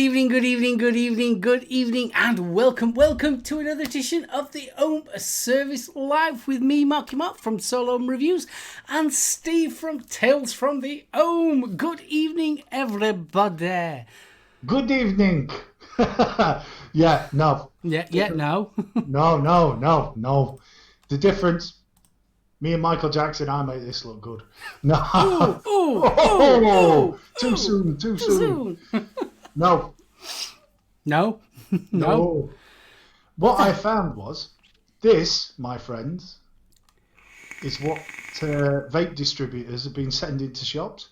evening, good evening, good evening, good evening, and welcome to another edition of the Ohm Service Live with me, Marky Mark from SoulOhm Reviews, and Steve from Tales from the Ohm. Good evening, everybody. Good evening. No. Yeah, no. No. The difference, me and Michael Jackson, I make this look good. No. Too soon. No. What I found was, this, my friends, is what vape distributors have been sending to shops.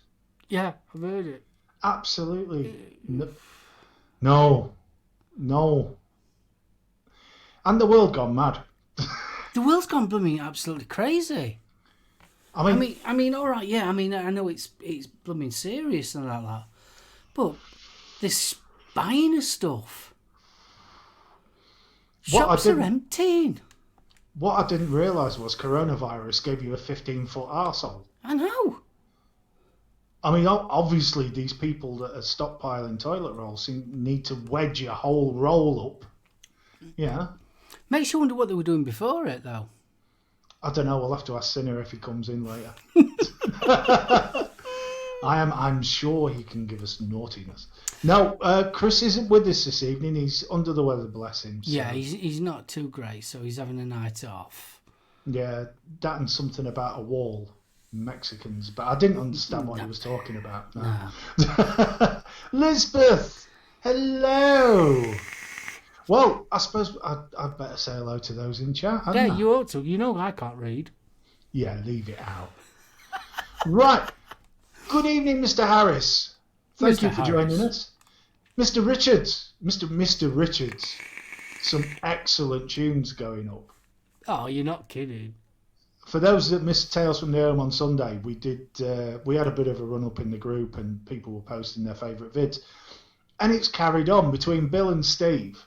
Yeah, I've heard it. Absolutely. No. And the world gone mad. The world's gone blooming absolutely crazy. I mean, all right, yeah. I mean, I know it's blooming serious and like that, but this buying of stuff, shops are emptying. What I didn't realise was coronavirus gave you a 15-foot arsehole. I know. I mean, obviously, these people that are stockpiling toilet rolls need to wedge a whole roll up. Yeah. Makes you wonder what they were doing before it, though. I don't know. We'll have to ask Sinner if he comes in later. I'm sure he can give us naughtiness. No, Chris isn't with us this evening. He's under the weather, bless him. So. Yeah, he's not too great, so he's having a night off. Yeah, that and something about a wall. Mexicans, but I didn't understand what he was talking about. No. Lisbeth, hello. Well, I suppose I'd better say hello to those in chat. Yeah, you ought to. You know I can't read. Yeah, leave it out. Right. Good evening, Mr. Harris. Thank you for joining us. Mr. Richards. Mr. Richards. Some excellent tunes going up. Oh, you're not kidding. For those that missed Tales from the Ohm on Sunday, we had a bit of a run-up in the group and people were posting their favourite vids. And it's carried on between Bill and Steve.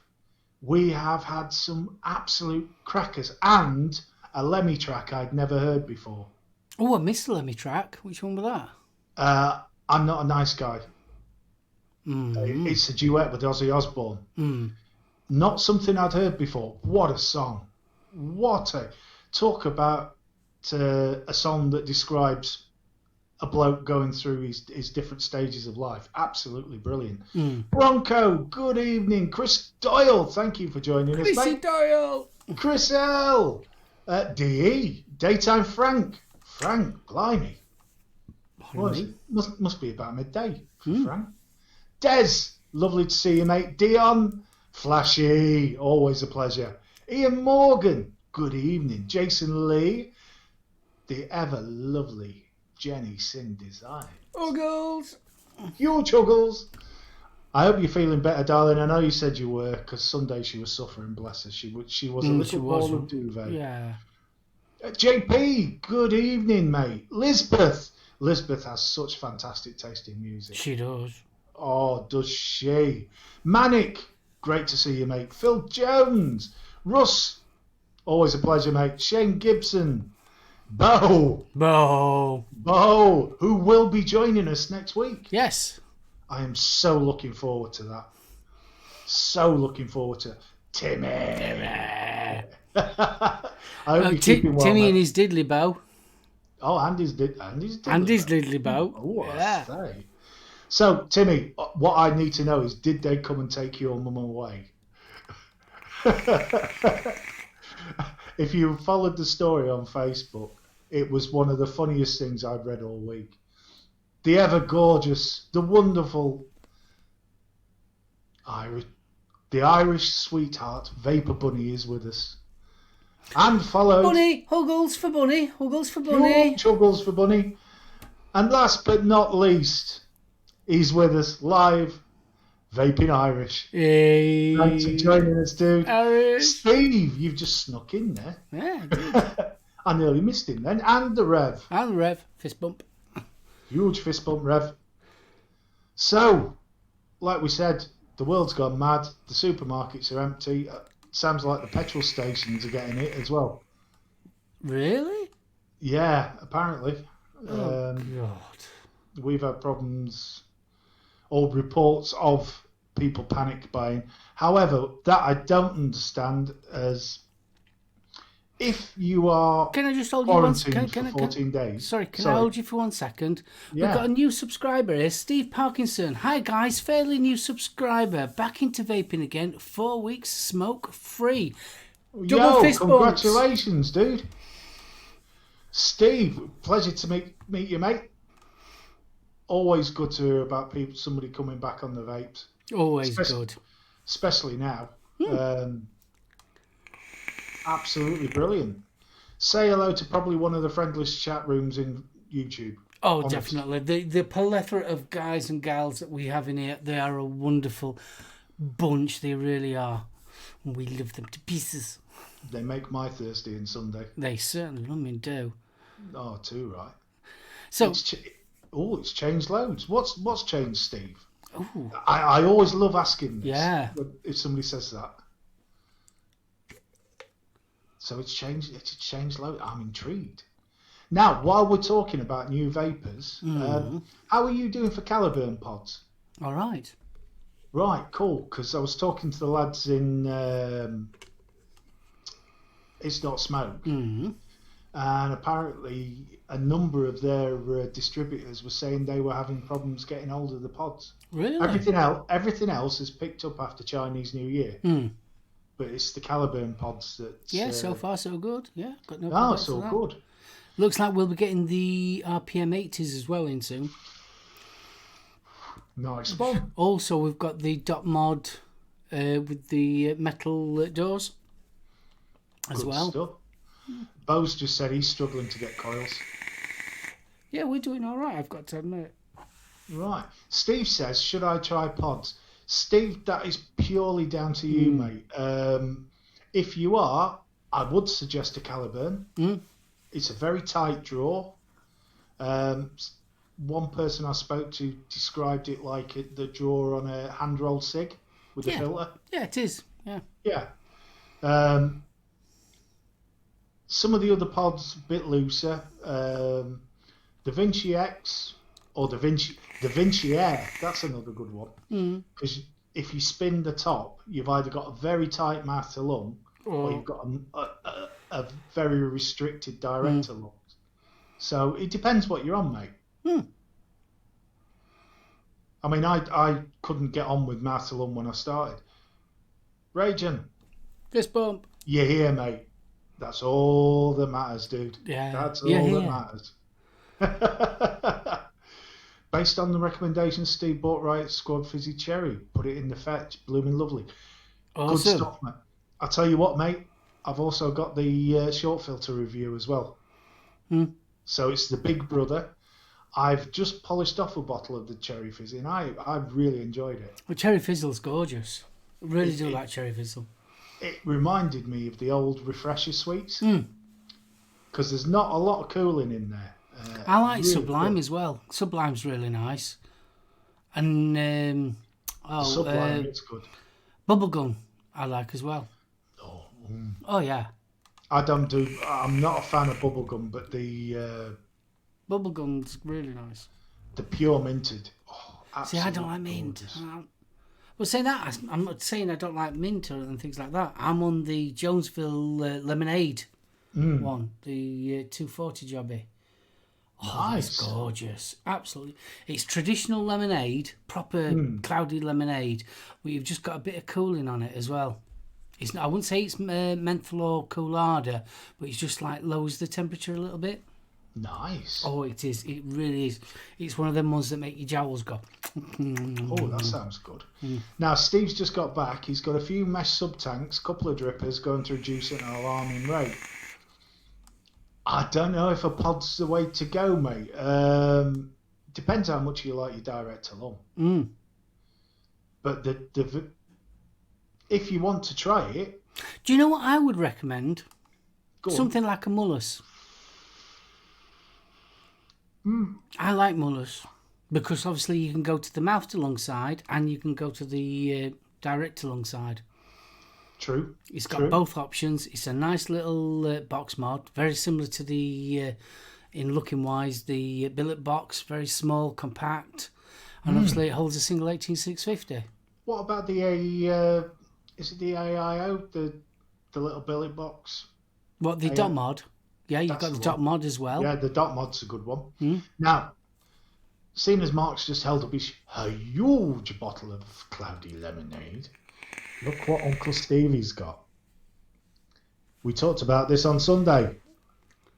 We have had some absolute crackers and a Lemmy track I'd never heard before. Oh, I missed the Lemmy track. Which one was that? I'm Not a Nice Guy. Mm-hmm. It's a duet with Ozzy Osbourne. Mm. Not something I'd heard before. What a song. Talk about a song that describes a bloke going through his different stages of life. Absolutely brilliant. Bronco, good evening. Chris Doyle, thank you for joining us, mate. Doyle. Chris L. DE, Daytime Frank, blimey. Must be about midday for Frank. Des, lovely to see you, mate. Dion, Flashy, always a pleasure. Ian Morgan, good evening. Jason Lee, the ever lovely Jenny Sin Design. Uggles. Huge Uggles. I hope you're feeling better, darling. I know you said you were, because Sunday she was suffering, bless her. She was a little ball of duvet. Yeah. JP, good evening, mate. Lisbeth has such fantastic taste in music. She does. Oh, does she? Manic, great to see you, mate. Phil Jones. Russ, always a pleasure, mate. Shane Gibson. Bo, who will be joining us next week. Yes. I am so looking forward to that. So looking forward to Timmy. I hope you're keeping well, Timmy mate. And his diddly bow. Oh, Andy's diddly bow. Oh, yeah. I say. So, Timmy, what I need to know is, did they come and take your mum away? If you followed the story on Facebook, it was one of the funniest things I've read all week. The ever gorgeous, the wonderful Irish sweetheart Vapor Bunny is with us. And followed... Bunny, Huggles for Bunny. Chuggles for Bunny. And last but not least, he's with us live, Vaping Irish. Hey. Thanks for joining us, dude. Irish. Steve, you've just snuck in there. Yeah, I nearly missed him then. And the Rev. Fist bump. Huge fist bump, Rev. So, like we said, the world's gone mad. The supermarkets are empty. Sounds like the petrol stations are getting it as well. Really? Yeah, apparently. Oh, God. We've had problems, old reports of people panic buying. However, that I don't understand as if you are Can I just hold you once? quarantined for 14 days. Sorry, can I hold you for 1 second? Yeah. We've got a new subscriber here, Steve Parkinson. Hi guys, fairly new subscriber. Back into vaping again. 4 weeks smoke free. Double fist bumps. Congratulations, dude. Steve, pleasure to meet you, mate. Always good to hear about somebody coming back on the vapes. Always good. Especially now. Absolutely brilliant. Say hello to probably one of the friendliest chat rooms in YouTube. Oh, honest. Definitely. The plethora of guys and gals that we have in here, they are a wonderful bunch. They really are. And we love them to pieces. They make my Thursday and Sunday. They certainly do. Oh, too right. So, it's changed loads. What's changed, Steve? Ooh. I always love asking this. Yeah. If somebody says that. So it's changed loads. I'm intrigued. Now, while we're talking about new vapors, how are you doing for Caliburn pods? All right. Right, cool. Because I was talking to the lads in It's Not Smoke. Mm-hmm. And apparently a number of their distributors were saying they were having problems getting hold of the pods. Really? Everything else is picked up after Chinese New Year. But it's the Caliburn pods that... Yeah, so far so good. Yeah, got no complaints. So good. Looks like we'll be getting the RPM 80s as well in soon. Nice one. Also, we've got the dot mod with the metal doors as good well. Stuff. Bo's just said he's struggling to get coils. Yeah, we're doing all right, I've got to admit. Right. Steve says, should I try pods? Steve, that is purely down to you, mate. If you are, I would suggest a Caliburn. It's a very tight draw. One person I spoke to described it like the draw on a hand-rolled cig with a filter. Yeah, it is. Yeah. Yeah. Some of the other pods a bit looser. Da Vinci X or Da Vinci Air. That's another good one. Because if you spin the top, you've either got a very tight mouth to lung, or you've got a very restricted direct to lung. So it depends what you're on, mate. I mean, I couldn't get on with mouth to lung when I started. Raging. Fist bump. You're here, mate. That's all that matters, dude. Yeah. That's all that matters. Based on the recommendations Steve bought right, Squad Fizzy Cherry. Put it in the fetch. Blooming lovely. Awesome. Good stuff, mate. I'll tell you what, mate. I've also got the short filter review as well. So it's the Big Brother. I've just polished off a bottle of the Cherry Fizzy, and I've really enjoyed it. Well, Cherry Fizzle's gorgeous. I really do like Cherry Fizzle. It reminded me of the old Refresher sweets. Because there's not a lot of cooling in there. I like really Sublime as well. Sublime's really nice. And Sublime, it's good. Bubblegum I like as well. Oh yeah. I'm not a fan of bubblegum, but the bubblegum's really nice. The pure minted. See, I don't like mint. Well, saying that, I'm not saying I don't like mint and things like that. I'm on the Jonesville lemonade one, the 240 jobby. Oh, nice. That's gorgeous. Absolutely. It's traditional lemonade, proper cloudy lemonade, but you've just got a bit of cooling on it as well. I wouldn't say it's menthol or coolada, but it's just like lowers the temperature a little bit. Nice. Oh, it is. It really is. It's one of them ones that make your jowls go. Oh, that sounds good. Now, Steve's just got back. He's got a few mesh sub-tanks, couple of drippers going to reduce it at an alarming rate. I don't know if a pod's the way to go, mate. Depends how much you like your direct to lung. But if you want to try it... Do you know what I would recommend? Something on. like a Mullers. I like Mullers because obviously you can go to the mouth to lung side and you can go to the direct to lung side. True. It's got both options. It's a nice little box mod, very similar to the, in looking wise, the billet box, very small, compact, and obviously it holds a single 18650. What about the is it the AIO, the little billet box? What, the dot mod? Yeah, you've got the dot mod as well. Yeah, the dot mod's a good one. Now, seeing as Mark's just held up his huge bottle of cloudy lemonade, look what Uncle Stevie's got. We talked about this on Sunday.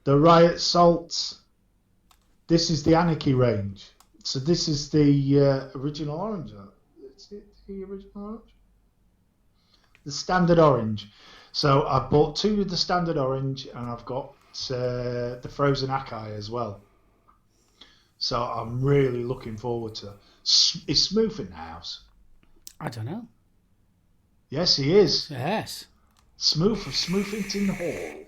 The Riot Salts. This is the Anarchy range. So this is the original orange. Is it the original orange? The standard orange. So I bought 2 of the standard orange, and I've got the frozen acai as well. So I'm really looking forward to it. Is Smooth in the house? I don't know. Yes, he is. Yes. Smooth of Smoothington Hall.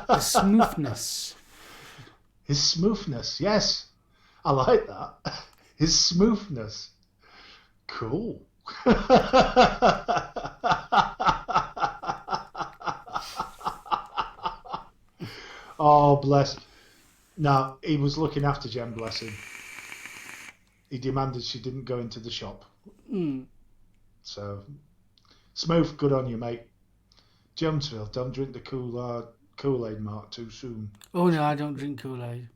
The smoothness. His smoothness, yes. I like that. His smoothness. Cool. Oh, bless. No, he was looking after Jen, bless him. He demanded she didn't go into the shop. So, Smooth, good on you, mate. Jonesville, don't drink the Kool-Aid, Mark, too soon. Oh, no, I don't drink Kool-Aid.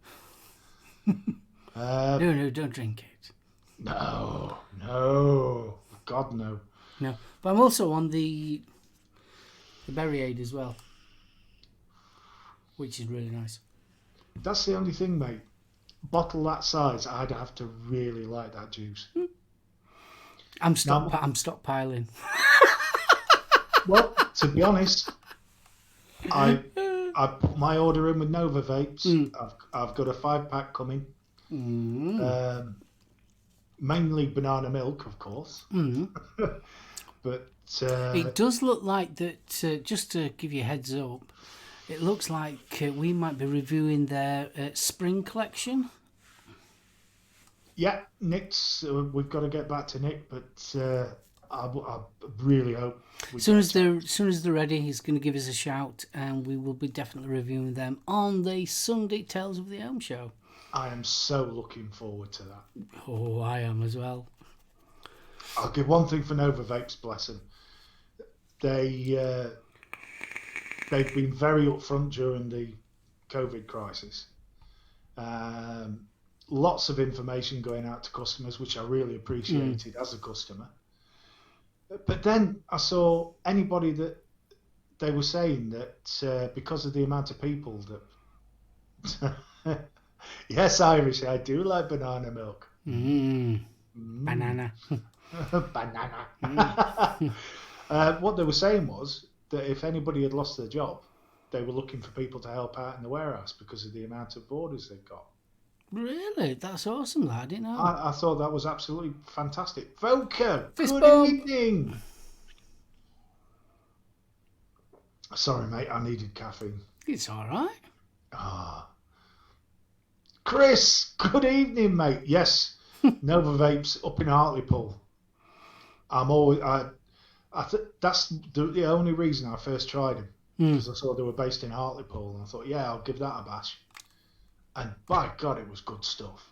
No, don't drink it. No. God, no. No, but I'm also on the Berry Aid as well, which is really nice. That's the only thing, mate. Bottle that size, I'd have to really like that juice. I'm stockpiling. Well, to be honest, I put my order in with Nova Vapes. I've got a 5-pack coming. Mainly banana milk, of course. But it does look like that. Just to give you a heads up, it looks like we might be reviewing their spring collection. Yeah, Nick's. We've got to get back to Nick, but I really hope. As soon as they're ready, he's going to give us a shout, and we will be definitely reviewing them on the Sunday Tales of the Ohm show. I am so looking forward to that. Oh, I am as well. I'll give one thing for Nova Vapes, bless them. They've been very upfront during the COVID crisis. Lots of information going out to customers, which I really appreciated as a customer. But then I saw anybody that they were saying that because of the amount of people that... Yes, Irish, I do like banana milk. Banana. Banana. What they were saying was that if anybody had lost their job, they were looking for people to help out in the warehouse because of the amount of orders they've got. Really? That's awesome, I didn't know. I thought that was absolutely fantastic. Volker, Fist good bump. evening. Sorry, mate, I needed caffeine. It's all right. Chris, good evening, mate. Yes, Nova Vapes up in Hartlepool. That's the only reason I first tried them, because I saw they were based in Hartlepool, and I thought, yeah, I'll give that a bash. And by God, it was good stuff.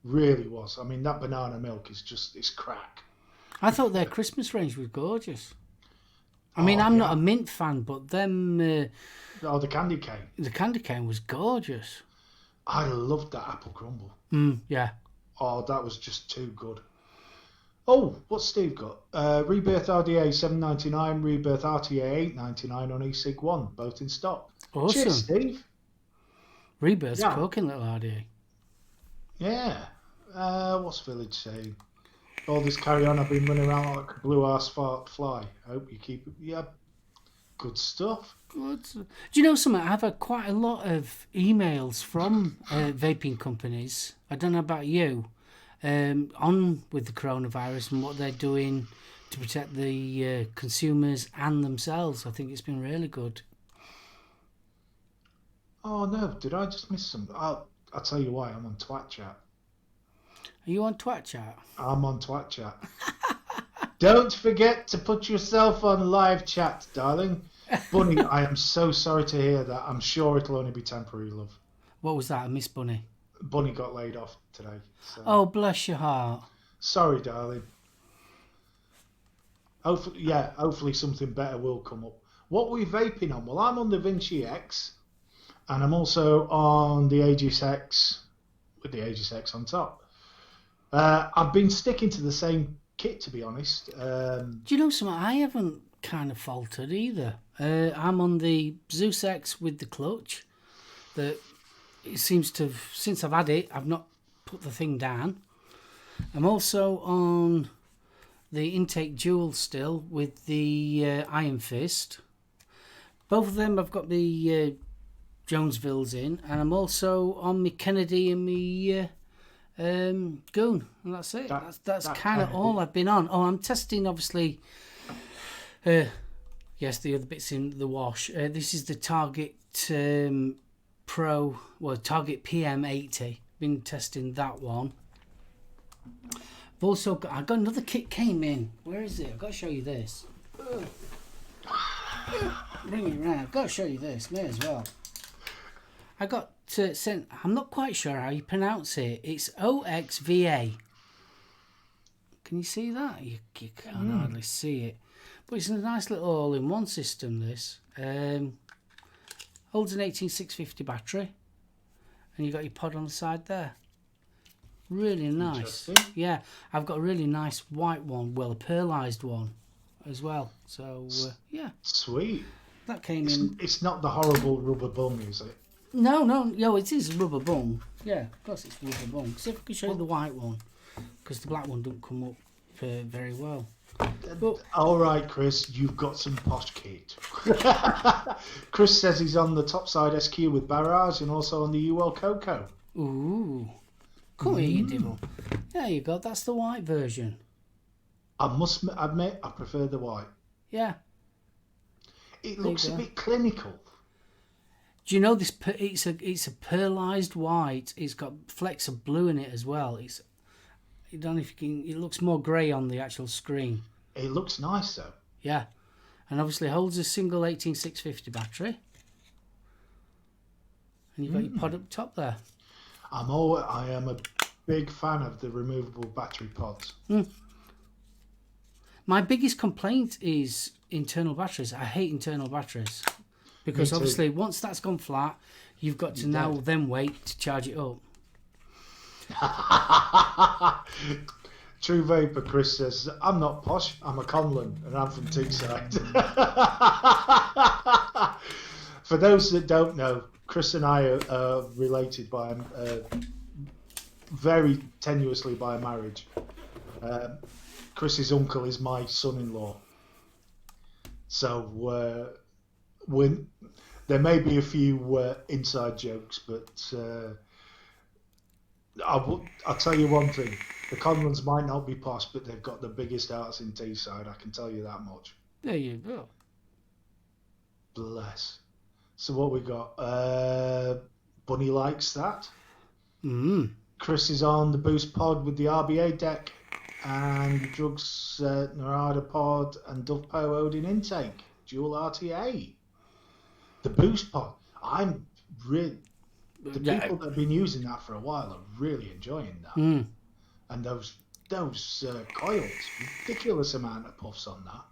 Really was. I mean, that banana milk is just, it's crack. I thought their Christmas range was gorgeous. I mean, I'm not a mint fan, but them... the candy cane. The candy cane was gorgeous. I loved that apple crumble. Yeah. Oh, that was just too good. Oh, what's Steve got? Rebirth RDA $7.99, Rebirth RTA $8.99 on eSig 1, both in stock. Awesome. Cheers, Steve. Rebirth's cooking, little RDA. Yeah. What's Village saying? All this carry on, I've been running around like a blue arse fly. I hope you keep it. Yeah. Good stuff. Good. Do you know something? I've had quite a lot of emails from vaping companies. I don't know about you. On with the coronavirus and what they're doing to protect the consumers and themselves. I think it's been really good. Oh no, did I just miss some? I'll tell you why, I'm on Twat Chat. Are you on Twat Chat? I'm on Twat Chat. Don't forget to put yourself on live chat, darling. Bunny, I am so sorry to hear that. I'm sure it'll only be temporary, love. What was that? I missed Bunny. Bunny got laid off today. So. Oh, bless your heart. Sorry, darling. Hopefully something better will come up. What were you vaping on? Well, I'm on the Vinci X, and I'm also on the Aegis X with the Aegis X on top. I've been sticking to the same kit, to be honest. Do you know something? I haven't kind of faltered either. I'm on the Zeus X with the clutch. That it seems to have, since I've had it, I've not put the thing down. I'm also on the Intake Dual still with the Iron Fist. Both of them I've got the Jonesvilles in, and I'm also on my Kennedy and my Goon, and that's it. That's kind of all I've been on. Oh, I'm testing obviously. Yes, the other bits in the wash. This is the Target Pro, well, Target PM80. Been testing that one. I've also got, I got another kit came in. Where is it? I've got to show you this. Bring it around. I've got to show you this. May as well. I got sent. I'm not quite sure how you pronounce it. It's OXVA. Can you see that? You can't hardly see it. But it's a nice little all-in-one system, this. Holds an 18650 battery. And you got your pod on the side there. Really nice. Yeah, I've got a really nice white one. Well, a pearlised one as well. So, yeah. Sweet. That came in. It's not the horrible rubber bum, is it? No, it is rubber bung. Yeah, of course it's rubber bung. See if I can show you the white one, because the black one don't come up very well. But, all right, Chris, you've got some posh kit. Chris says he's on the topside SQ with Barrage and also on the UL Coco. Ooh, come here, you devil. There you go. That's the white version. I must admit, I prefer the white. Yeah. It looks a bit clinical. Do you know this? It's a pearlised white. It's got flecks of blue in it as well. I don't know if you can. It looks more grey on the actual screen. It looks nice though. Yeah, and obviously holds a single 18650 battery. And you've got your pod up top there. I am a big fan of the removable battery pods. My biggest complaint is internal batteries. I hate internal batteries. Because obviously once that's gone flat, you've got to now then wait to charge it up. True Vapor Chris says, I'm not posh, I'm a Conlon and I'm from Teesside. For those that don't know, Chris and I are related by very tenuously by marriage. Chris's uncle is my son-in-law. So there may be a few inside jokes, but I'll tell you one thing. The Conlons might not be posh, but they've got the biggest arts in Teesside, I can tell you that much. There you go. Bless. So what we got? Bunny likes that. Chris is on the Boost Pod with the RBA deck and Drugs Narada Pod and Dovpo Odin Intake. Dual RTA. The Boost Pod. I'm really... The people that have been using that for a while are really enjoying that. And those coils, ridiculous amount of puffs on that.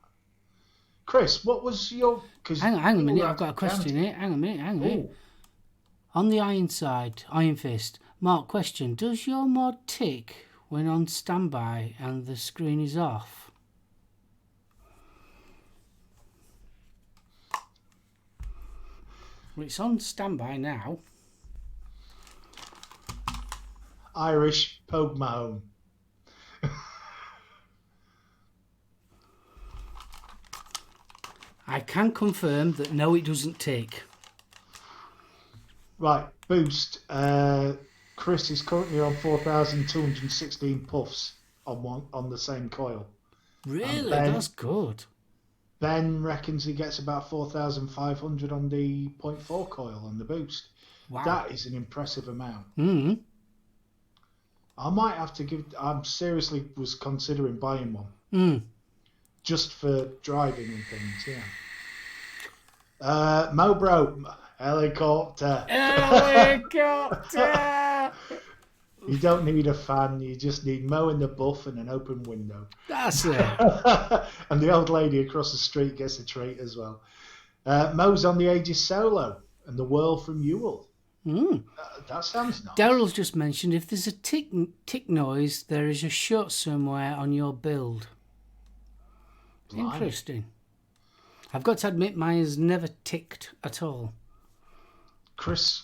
Chris, what was your... Hang on a minute, I've got a question here. Hang on a minute. On the Iron side, Iron Fist. Mark, question. Does your mod tick when on standby and the screen is off? Well, it's on standby now. Irish Pogue Mahone. I can confirm that no, it doesn't tick. Right, Boost. Chris is currently on 4,216 puffs on the same coil. Really? That's good. Ben reckons he gets about 4,500 on the 0.4 coil on the Boost. Wow. That is an impressive amount. I might have to give... I seriously was considering buying one. Just for driving and things, yeah. Mobro, helicopter. You don't need a fan. You just need Mo in the buff and an open window. That's it. And the old lady across the street gets a treat as well. Mo's on the Aegis Solo and the Whirl from Ewell. That sounds nice. Daryl's just mentioned if there's a tick noise, there is a shot somewhere on your build. Blimey. Interesting. I've got to admit, mine has never ticked at all. Chris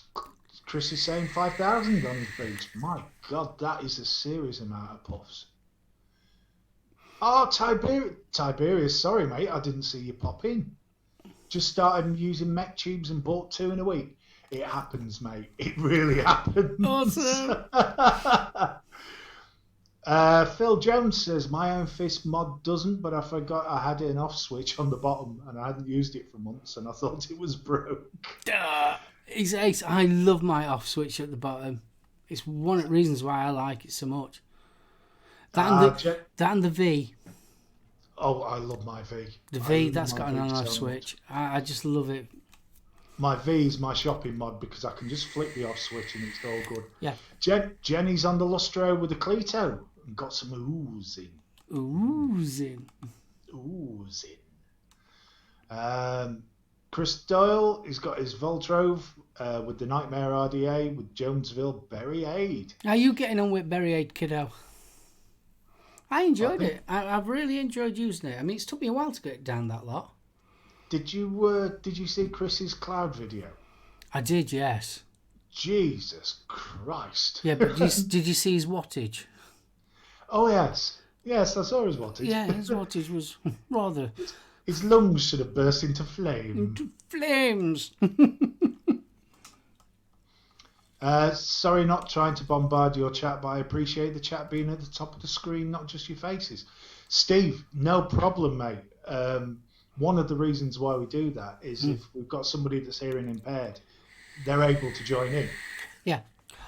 is saying 5,000 on his beach. My God, that is a serious amount of puffs. Oh, Tiberius, sorry, mate, I didn't see you pop in. Just started using mech tubes and bought 2 in a week. It happens, mate. It really happens. Awesome. Phil Jones says, my own fist mod doesn't, but I forgot I had an off switch on the bottom and I hadn't used it for months and I thought it was broke. It's ace. I love my off switch at the bottom. It's one of the reasons why I like it so much. That and the V. Oh, I love my V. The V, that's got an on-off switch. I just love it. My V is my shopping mod because I can just flick the off switch and it's all good. Yeah. Jenny's on the Lustro with a Cleto and got some oozing. Chris Doyle, he's got his Voltrove with the Nightmare RDA with Jonesville Berry Aid. How are you getting on with Berry Aid, kiddo? I enjoyed it. I've really enjoyed using it. I mean, it's took me a while to get down that lot. Did you see Chris's cloud video? I did, yes. Jesus Christ. Yeah, but did you see his wattage? Oh, yes. Yes, I saw his wattage. Yeah, his wattage was rather... His lungs should have burst into flame. Into flames. Sorry, not trying to bombard your chat, but I appreciate the chat being at the top of the screen, not just your faces. Steve, no problem, mate. One of the reasons why we do that is if we've got somebody that's hearing impaired, they're able to join in. Yeah.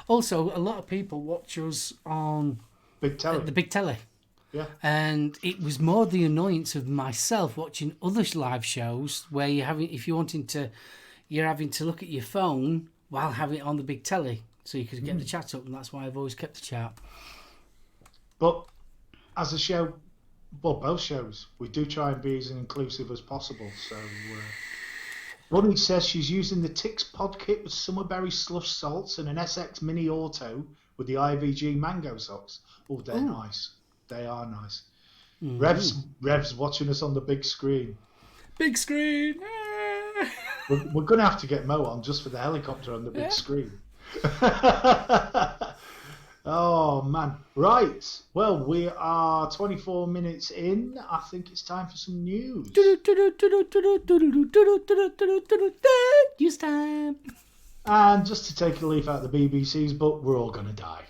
Also, a lot of people watch us on Big Telly. The Big Telly. Yeah. And it was more the annoyance of myself watching other live shows where you're having to look at your phone while having it on the Big Telly so you could get the chat up, and that's why I've always kept the chat. But as a show, well, both shows, we do try and be as inclusive as possible. So, Bunny says she's using the Tix pod kit with Summerberry slush salts and an SX Mini Auto with the IVG mango socks. Oh, they're nice. They are nice. Rev's watching us on the big screen. Big screen! We're going to have to get Mo on just for the helicopter on the big screen. Oh, man. Right. Well, we are 24 minutes in. I think it's time for some news. News time. And just to take a leaf out of the BBC's book, we're all going to die.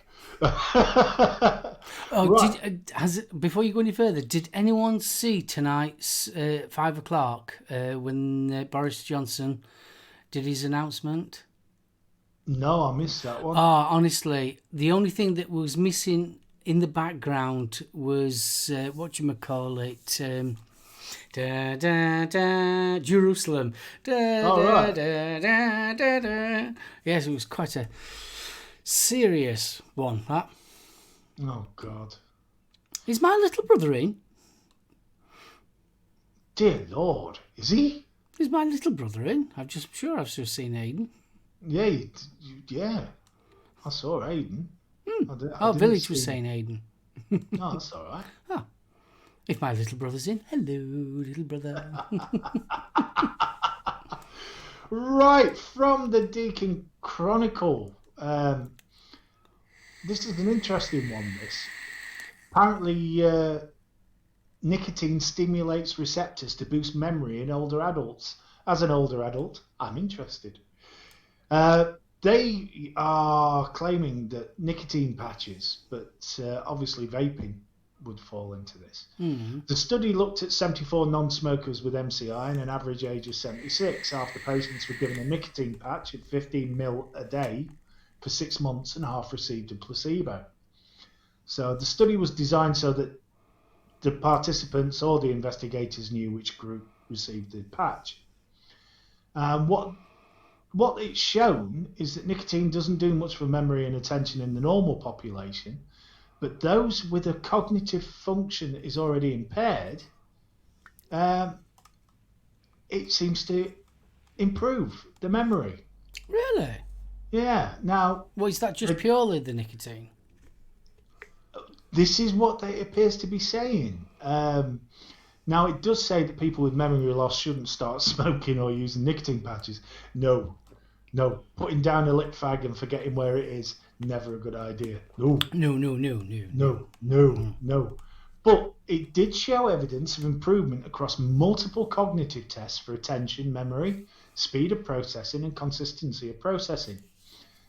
Before you go any further, did anyone see tonight's 5 o'clock when Boris Johnson did his announcement? No, I missed that one. Honestly, the only thing that was missing in the background was Jerusalem. Yes, it was quite a serious one, that. Oh, God. Is my little brother in? Dear Lord, is he? Is my little brother in? I've just seen Aiden. Yeah. I saw Aiden. Village was saying Aiden. Oh, that's all right. Oh. If my little brother's in, hello, little brother. Right, from the Deacon Chronicle. This is an interesting one, this. Apparently, nicotine stimulates receptors to boost memory in older adults. As an older adult, I'm interested. They are claiming that nicotine patches, but obviously vaping would fall into this. Mm-hmm. The study looked at 74 non-smokers with MCI and an average age of 76. Half the patients were given a nicotine patch at 15 mil a day for 6 months and half received a placebo. So the study was designed so that the participants or the investigators knew which group received the patch. What what it's shown is that nicotine doesn't do much for memory and attention in the normal population, but those with a cognitive function that is already impaired, it seems to improve the memory. Really? Yeah. Now, Well, is that just purely the nicotine? this is what it appears to be saying. Now, it does say that people with memory loss shouldn't start smoking or using nicotine patches. No. Putting down a lit fag and forgetting where it is, never a good idea. No. But it did show evidence of improvement across multiple cognitive tests for attention, memory, speed of processing, and consistency of processing.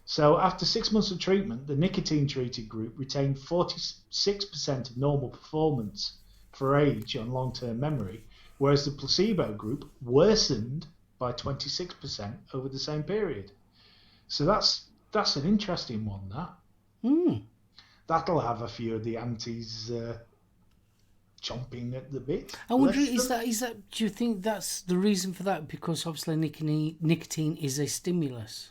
So after 6 months of treatment, the nicotine-treated group retained 46% of normal performance for age on long-term memory, whereas the placebo group worsened by 26% over the same period. So that's an interesting one, that. That'll have a few of the antis chomping at the bit. I wonder, is that? Do you think that's the reason for that? Because obviously nicotine is a stimulus.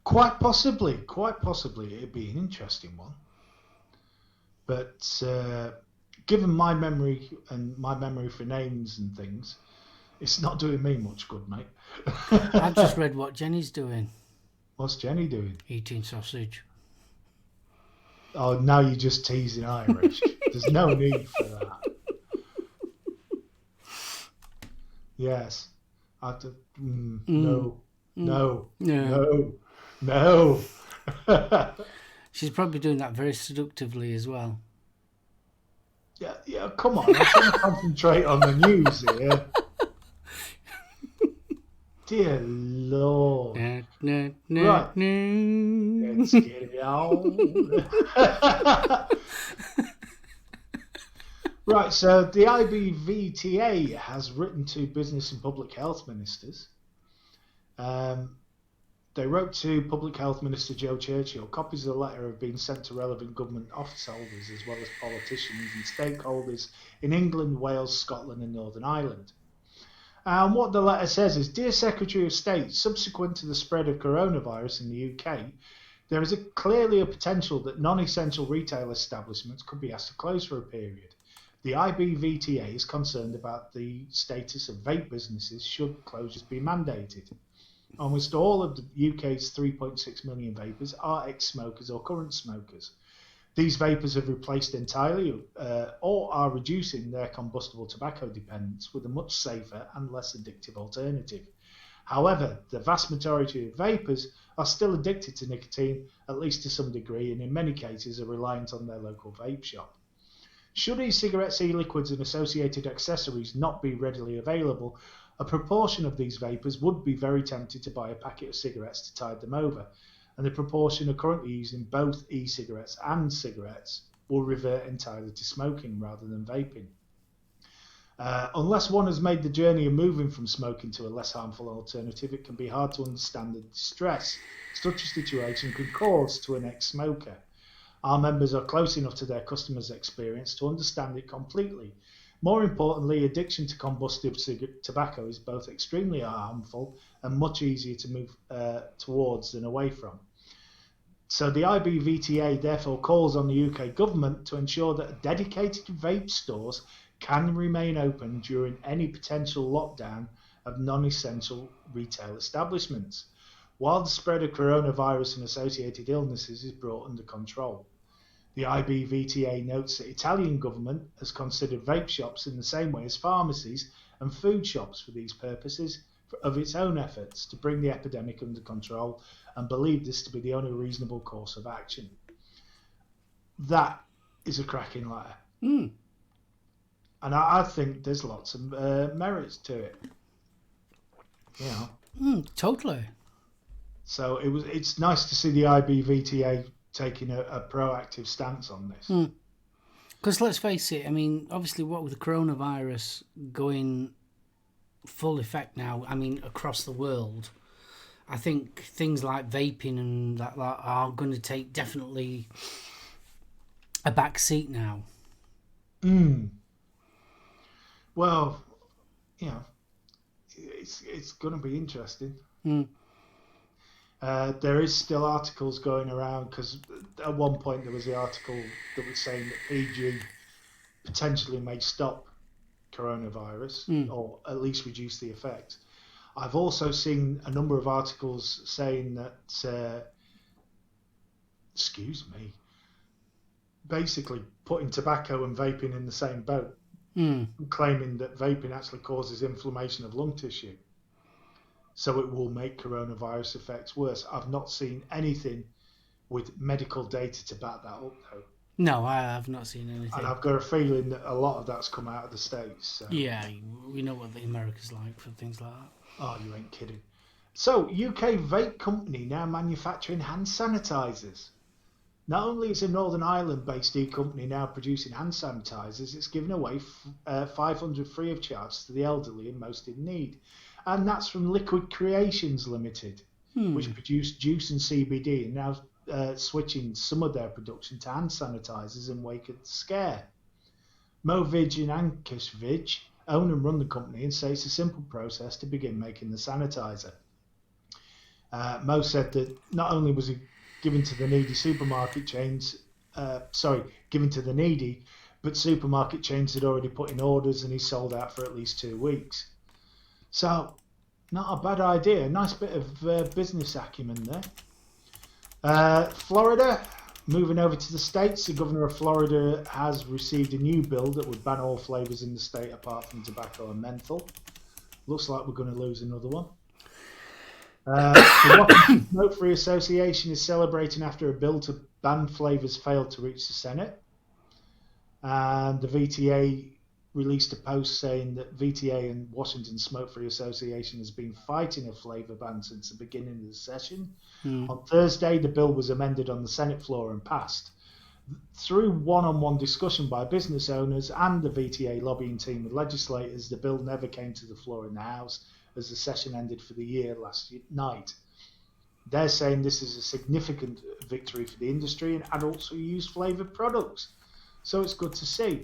Quite possibly. It'd be an interesting one. But given my memory and my memory for names and things, it's not doing me much good, mate. I've just read what Jenny's doing. What's Jenny doing? Eating sausage. Oh, now you're just teasing Irish. There's no need for that. Yes. No. She's probably doing that very seductively as well. Yeah. Come on, I'm trying to concentrate on the news here. Dear Lord. Right. Let's get it on. Right, so the IBVTA has written to business and public health ministers. They wrote to Public Health Minister Joe Churchill. Copies of the letter have been sent to relevant government office holders as well as politicians and stakeholders in England, Wales, Scotland and Northern Ireland. And what the letter says is, Dear Secretary of State, subsequent to the spread of coronavirus in the UK, there is clearly a potential that non-essential retail establishments could be asked to close for a period. The IBVTA is concerned about the status of vape businesses should closures be mandated. Almost all of the UK's 3.6 million vapers are ex-smokers or current smokers. These vapers have replaced entirely or are reducing their combustible tobacco dependence with a much safer and less addictive alternative. However, the vast majority of vapers are still addicted to nicotine, at least to some degree, and in many cases are reliant on their local vape shop. Should e-cigarettes, e-liquids and associated accessories not be readily available, a proportion of these vapers would be very tempted to buy a packet of cigarettes to tide them over, and the proportion are currently using both e-cigarettes and cigarettes will revert entirely to smoking rather than vaping. Unless one has made the journey of moving from smoking to a less harmful alternative, it can be hard to understand the distress such a situation could cause to an ex-smoker. Our members are close enough to their customers' experience to understand it completely. More importantly, addiction to combustible tobacco is both extremely harmful and much easier to move towards than away from. So the IBVTA therefore calls on the UK government to ensure that dedicated vape stores can remain open during any potential lockdown of non-essential retail establishments, while the spread of coronavirus and associated illnesses is brought under control. The IBVTA notes that Italian government has considered vape shops in the same way as pharmacies and food shops for these purposes of its own efforts to bring the epidemic under control and believe this to be the only reasonable course of action. That is a cracking letter. And I think there's lots of merits to it. You know. Totally. So it's nice to see the IBVTA taking a proactive stance on this. Because let's face it, I mean, obviously what with the coronavirus going full effect now, I mean, across the world, I think things like vaping and that are going to take definitely a back seat now. Well, you know, it's going to be interesting. Mm. There is still articles going around, because at one point there was the article that was saying that PG potentially may stop coronavirus, or at least reduce the effect. I've also seen a number of articles saying that, excuse me, basically putting tobacco and vaping in the same boat, claiming that vaping actually causes inflammation of lung tissue. So it will make coronavirus effects worse. I've not seen anything with medical data to back that up, though. No, I have not seen anything. And I've got a feeling that a lot of that's come out of the States. So. Yeah, we know what the America's like for things like that. Oh, you ain't kidding. So, UK vape company now manufacturing hand sanitizers. Not only is a Northern Ireland-based e-company now producing hand sanitizers, it's giving away 500 free of charge to the elderly and most in need. And that's from Liquid Creations Limited, which produced juice and CBD, and now switching some of their production to hand sanitizers in wake of the scare. Mo Vidge and Ankush Vidge own and run the company and say it's a simple process to begin making the sanitizer. Mo said that not only was it given to the needy supermarket chains, but supermarket chains had already put in orders and he sold out for at least 2 weeks. So, not a bad idea. Nice bit of business acumen there. Florida, moving over to the States, the governor of Florida has received a new bill that would ban all flavours in the state apart from tobacco and menthol. Looks like we're going to lose another one. The Washington Smoke-Free Association is celebrating after a bill to ban flavours failed to reach the Senate. And the VTA released a post saying that VTA and Washington Smoke-Free Association has been fighting a flavour ban since the beginning of the session. On Thursday, the bill was amended on the Senate floor and passed. Through one-on-one discussion by business owners and the VTA lobbying team with legislators, the bill never came to the floor in the House as the session ended for the year last night. They're saying this is a significant victory for the industry and adults who use flavoured products. So it's good to see.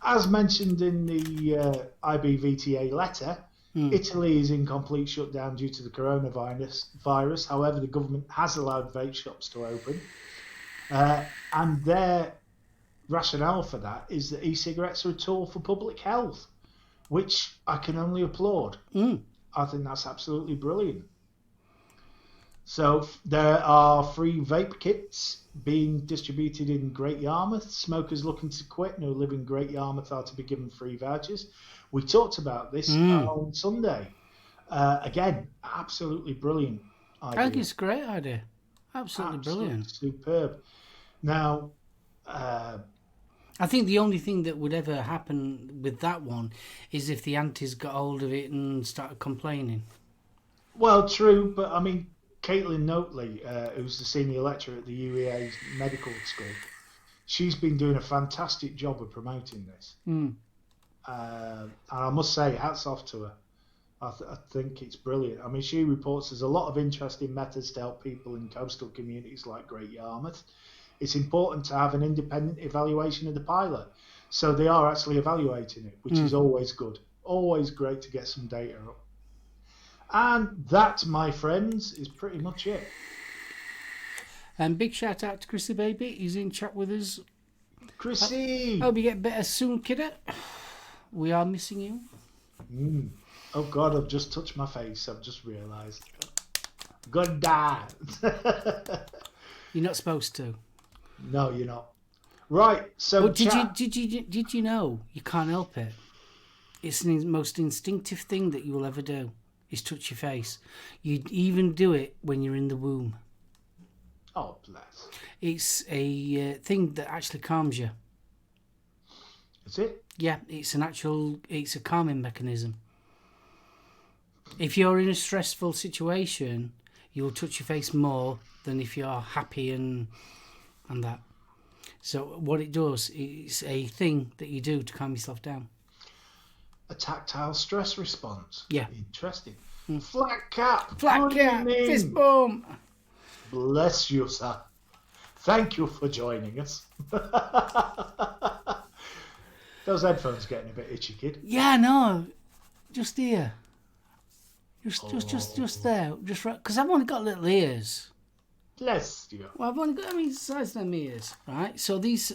As mentioned in the IBVTA letter, Italy is in complete shutdown due to the coronavirus. However, the government has allowed vape shops to open. And their rationale for that is that e-cigarettes are a tool for public health, which I can only applaud. I think that's absolutely brilliant. So there are free vape kits being distributed in Great Yarmouth. Smokers looking to quit and who live in Great Yarmouth are to be given free vouchers. We talked about this on Sunday. Again, absolutely brilliant idea. I think it's a great idea. Absolutely brilliant. Superb. Now, I think the only thing that would ever happen with that one is if the aunties got hold of it and started complaining. Well, true, but I mean, Caitlin Notley, who's the senior lecturer at the UEA Medical School, she's been doing a fantastic job of promoting this. And I must say, hats off to her. I think it's brilliant. I mean, she reports there's a lot of interesting methods to help people in coastal communities like Great Yarmouth. It's important to have an independent evaluation of the pilot. So they are actually evaluating it, which is always good. Always great to get some data up. And that, my friends, is pretty much it. And big shout out to Chrissy Baby. He's in chat with us. Chrissy! Hope you get better soon, kiddo. We are missing you. Oh, God, I've just touched my face. I've just realised. Good die. You're not supposed to. No, you're not. Right, so but did you know you can't help it? It's the most instinctive thing that you will ever do is touch your face. You'd even do it when you're in the womb. Oh, bless. It's a thing that actually calms you. Is it? Yeah, it's a calming mechanism. If you're in a stressful situation, you'll touch your face more than if you're happy and that. So what it does, it's a thing that you do to calm yourself down. A tactile stress response. Yeah. Interesting. Flat cap. Flat cap. Fist bump. Bless you, sir. Thank you for joining us. Those headphones getting a bit itchy, kid. Yeah, no. Just here. Just there, just right, because I've only got little ears. Bless you. Well, I've only got, the size of them ears, right? So these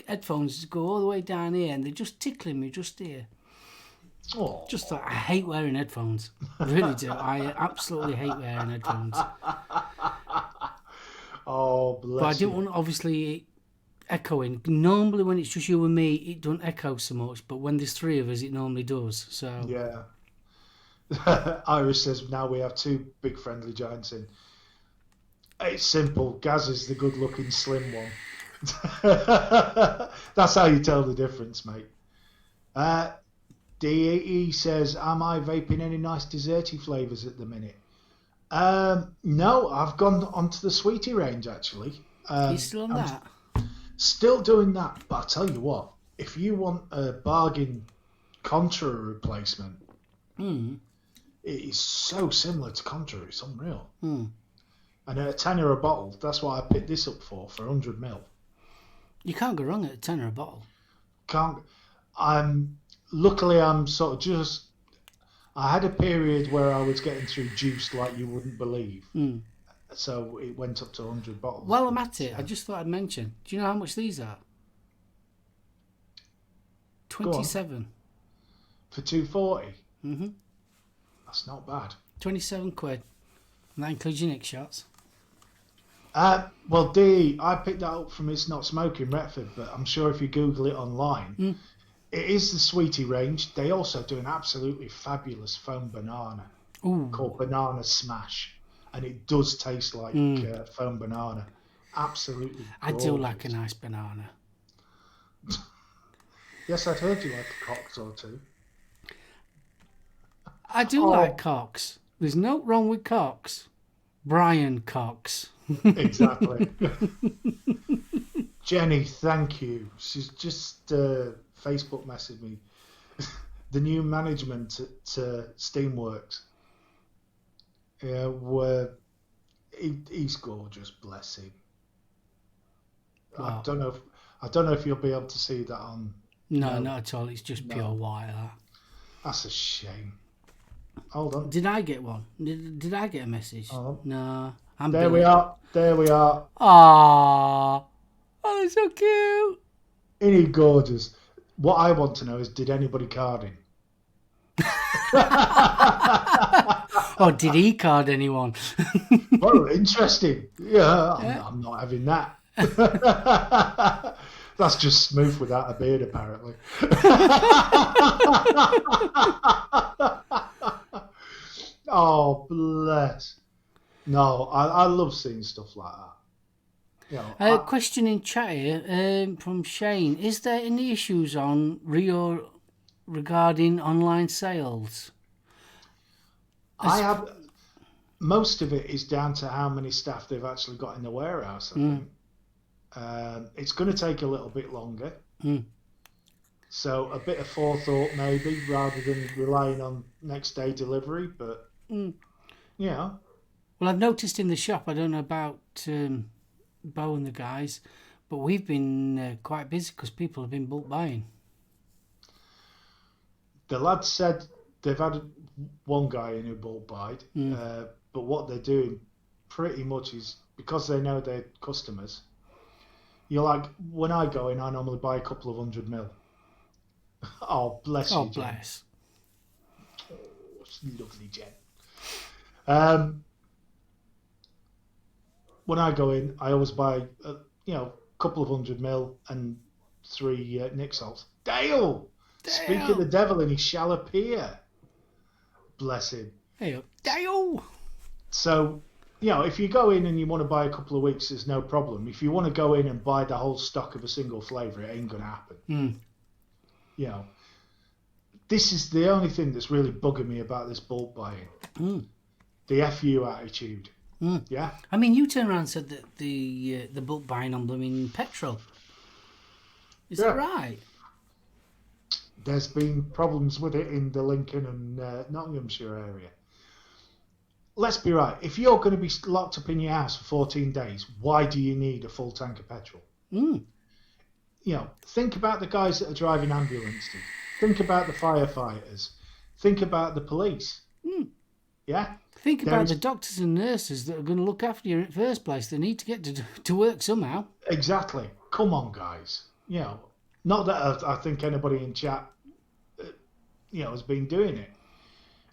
headphones go all the way down here, and they're just tickling me just here. Oh. Just like, I hate wearing headphones. I really do. I absolutely hate wearing headphones. Oh, bless you. But I didn't want, obviously, echoing. Normally, when it's just you and me, it don't echo so much. But when there's three of us, it normally does. So yeah. Irish says now we have two big friendly giants in. It's simple. Gaz is the good-looking slim one. That's how you tell the difference, mate. DE says, am I vaping any nice desserty flavours at the minute? No, I've gone onto the sweetie range, actually. Are you still on that? Still doing that, but I'll tell you what, if you want a bargain Contra replacement, it is so similar to Contra, it's unreal. And at a tenner a bottle, that's what I picked this up for 100ml. You can't go wrong at a tenner a bottle. Can't. Luckily, I'm sort of just. I had a period where I was getting through juice like you wouldn't believe. So it went up to 100 bottles. Well, I'm at it. I just thought I'd mention. Do you know how much these are? 27. For 240? That's not bad. 27 quid. And that includes your Nick shots. Well, D, I picked that up from It's Not Smoking Retford, but I'm sure if you Google it online, it is the Sweetie range. They also do an absolutely fabulous foam banana called Banana Smash, and it does taste like foam banana. Absolutely gorgeous. I do like a nice banana. Yes, I'd heard you like a Cox or two. I do like Cox. There's no wrong with Cox. Brian Cox. Exactly. Jenny, thank you. She's just Facebook messaged me. The new management at Steamworks. Yeah, he's gorgeous. Bless him. Wow. I don't know if you'll be able to see that on. No, not at all. It's just pure white. That's a shame. Hold on. Did I get one? Did I get a message? No. There we are. Aww. Oh, that's so cute. Isn't he gorgeous? What I want to know is, did anybody card him? Or did he card anyone? Well, interesting. Yeah, I'm not having that. That's just Smooth without a beard, apparently. Oh, bless. No, I love seeing stuff like that. You know, question in chat here from Shane. Is there any issues on Rio regarding online sales? I have. Most of it is down to how many staff they've actually got in the warehouse, I think. It's going to take a little bit longer. So a bit of forethought maybe, rather than relying on next day delivery. But, yeah. Well, I've noticed in the shop, I don't know about Bo and the guys, but we've been quite busy because people have been bulk buying. The lads said they've had one guy in who bulk buyed, but what they're doing pretty much is, because they know their customers, you're like, when I go in, I normally buy a couple of 100ml. Oh, bless you, Jen. Bless. Oh, it's lovely, Jen. When I go in, I always buy, a couple of 100ml and 3 Nick salts. Dale! Speak of the devil, and he shall appear. Bless him. Hey, Dale! So, if you go in and you want to buy a couple of weeks, there's no problem. If you want to go in and buy the whole stock of a single flavour, it ain't going to happen. This is the only thing that's really bugging me about this bulk buying. The FU attitude. Yeah. I mean, you turned around and said that the bulk buying on blooming petrol. Is that right? There's been problems with it in the Lincoln and Nottinghamshire area. Let's be right. If you're going to be locked up in your house for 14 days, why do you need a full tank of petrol? Think about the guys that are driving ambulances. Think about the firefighters. Think about the police. Yeah? Think about the doctors and nurses that are going to look after you in the first place. They need to get to work somehow. Exactly. Come on, guys. You know, not that I think anybody in chat, has been doing it.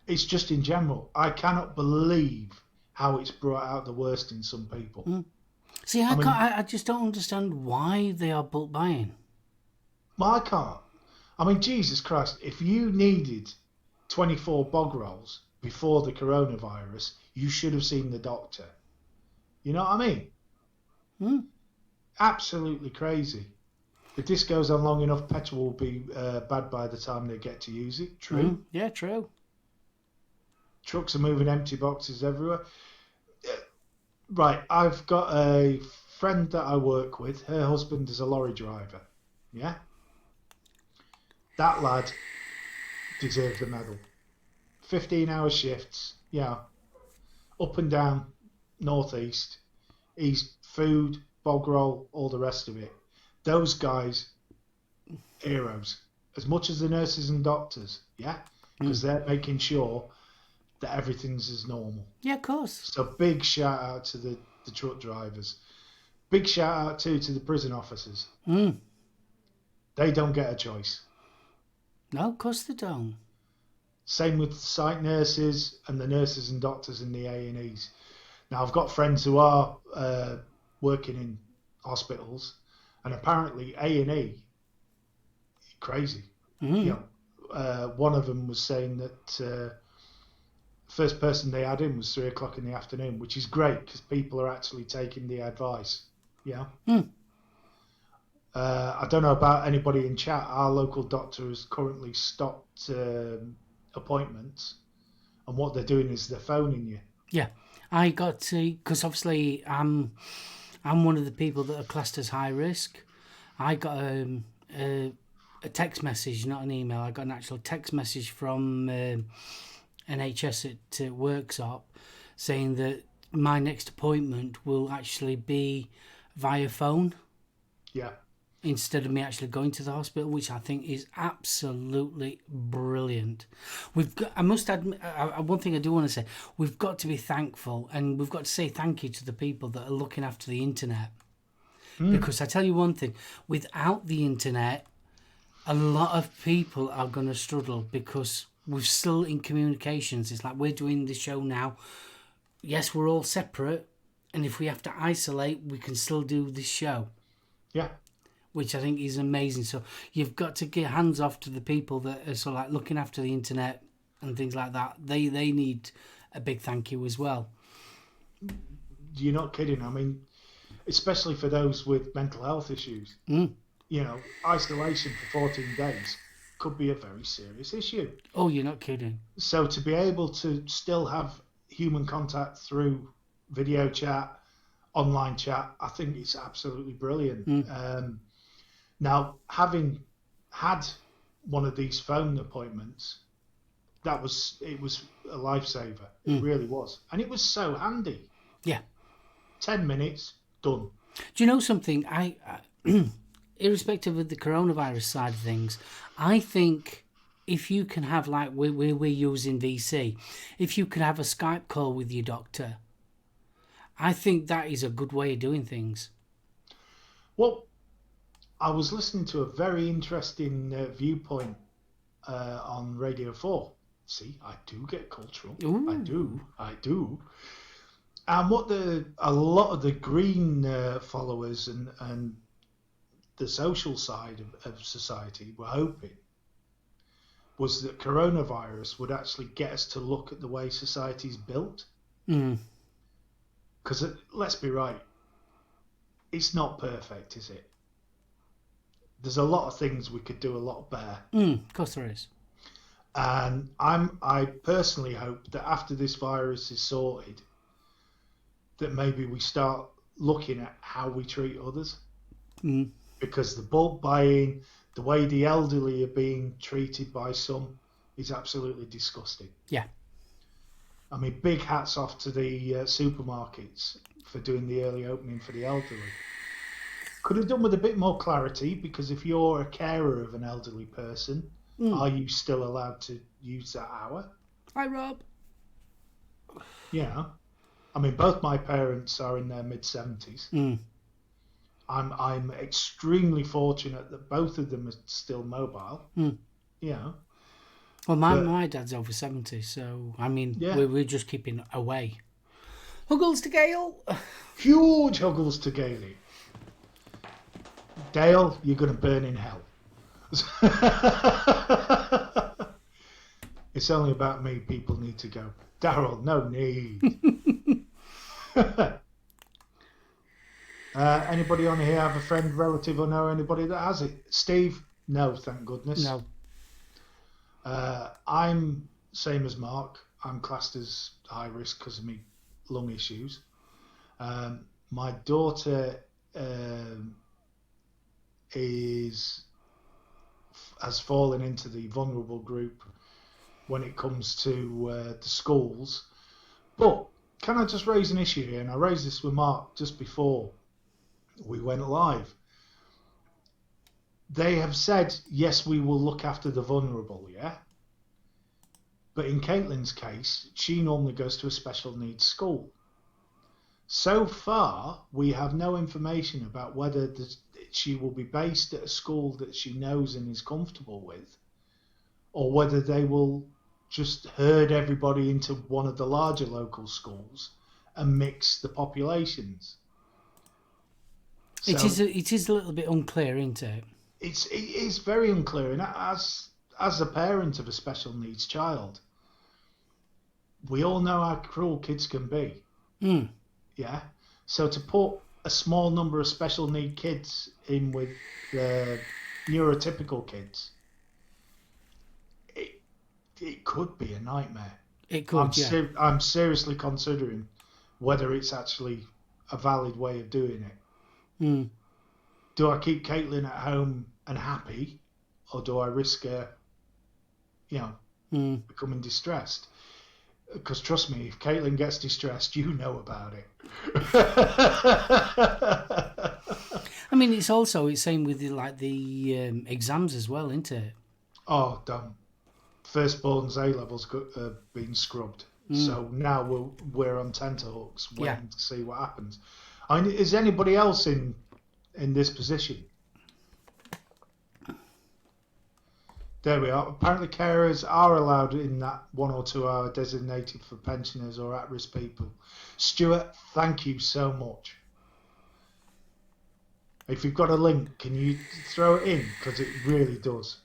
It's just in general. I cannot believe how it's brought out the worst in some people. See, I just don't understand why they are bulk buying. Well, I can't. I mean, Jesus Christ, if you needed 24 bog rolls before the coronavirus, you should have seen the doctor. You know what I mean? Absolutely crazy. If this goes on long enough, petrol will be bad by the time they get to use it. True. Yeah, true. Trucks are moving empty boxes everywhere. Right, I've got a friend that I work with. Her husband is a lorry driver. Yeah? That lad deserves a medal. 15-hour shifts. Yeah. Up and down, northeast. East, food, bog roll, all the rest of it. Those guys, heroes. As much as the nurses and doctors. Yeah? Because they're making sure that everything's as normal. Yeah, of course. So big shout out to the truck drivers. Big shout out too to the prison officers. They don't get a choice. No, of course they don't. Same with the site nurses and the nurses and doctors in the A&Es. Now I've got friends who are working in hospitals, and apparently A&E, crazy. One of them was saying that first person they had in was 3 o'clock in the afternoon, which is great because people are actually taking the advice. Yeah. I don't know about anybody in chat. Our local doctor has currently stopped appointments, and what they're doing is they're phoning you. Yeah, I got to, because obviously I'm one of the people that are classed as high risk. I got a text message, not an email. I got an actual text message from NHS at Worksop saying that my next appointment will actually be via phone. Yeah. Instead of me actually going to the hospital, which I think is absolutely brilliant. I must admit, one thing I do want to say, we've got to be thankful, and we've got to say thank you to the people that are looking after the internet. Because I tell you one thing, without the internet, a lot of people are going to struggle because we're still in communications. It's like we're doing the show now. Yes, we're all separate, and if we have to isolate, we can still do this show. Yeah. Which I think is amazing. So you've got to get hands off to the people that are sort of like looking after the internet and things like that. They need a big thank you as well. You're not kidding. I mean, especially for those with mental health issues. Isolation for 14 days could be a very serious issue. Oh, you're not kidding. So to be able to still have human contact through video chat, online chat, I think it's absolutely brilliant. Now, having had one of these phone appointments, it was a lifesaver. It really was. And it was so handy. Yeah. 10 minutes, done. Do you know something? I irrespective of the coronavirus side of things, I think if you can have, like we're using VC, if you can have a Skype call with your doctor, I think that is a good way of doing things. Well, I was listening to a very interesting viewpoint on Radio 4. See, I do get cultural. Ooh. I do. And what a lot of the green followers and the social side of society were hoping was that coronavirus would actually get us to look at the way society's built. Because let's be right, it's not perfect, is it? There's a lot of things we could do a lot better. Of course there is. And I personally hope that after this virus is sorted, that maybe we start looking at how we treat others. Because the bulk buying, the way the elderly are being treated by some is absolutely disgusting. Yeah. I mean, big hats off to the supermarkets for doing the early opening for the elderly. Could have done with a bit more clarity, because if you're a carer of an elderly person, are you still allowed to use that hour? Hi, Rob. Yeah. I mean, both my parents are in their mid-70s. I'm extremely fortunate that both of them are still mobile. Yeah. Well, my dad's over 70, so I mean, Yeah. we're just keeping away. Huggles to Gale. Huge huggles to Gailey. Dale, you're going to burn in hell. It's only about me. People need to go. Daryl, no need. Anybody on here have a friend, relative, or know anybody that has it? Steve? No, thank goodness. No. I'm same as Mark. I'm classed as high risk because of my lung issues. My daughter has fallen into the vulnerable group when it comes to the schools. But can I just raise an issue here? And I raised this with Mark just before we went live. They have said, yes, we will look after the vulnerable, yeah? But in Caitlin's case, she normally goes to a special needs school. So far, we have no information about whether she will be based at a school that she knows and is comfortable with, or whether they will just herd everybody into one of the larger local schools and mix the populations. So, it is a little bit unclear, isn't it? It is very unclear, and as a parent of a special needs child, we all know how cruel kids can be. Yeah. So to put a small number of special need kids in with the neurotypical kids, it could be a nightmare. It could, I'm seriously considering whether it's actually a valid way of doing it. Do I keep Caitlin at home and happy, or do I risk her, becoming distressed? Because trust me, if Caitlin gets distressed, you know about it. I mean, it's same with the exams as well, isn't it? Oh, damn. Firstborn's A-levels been scrubbed. So now we're on tenterhooks waiting to see what happens. I mean, is anybody else in this position? There we are. Apparently carers are allowed in that 1 or 2 hour designated for pensioners or at-risk people. Stuart, thank you so much. If you've got a link, can you throw it in? Because it really does.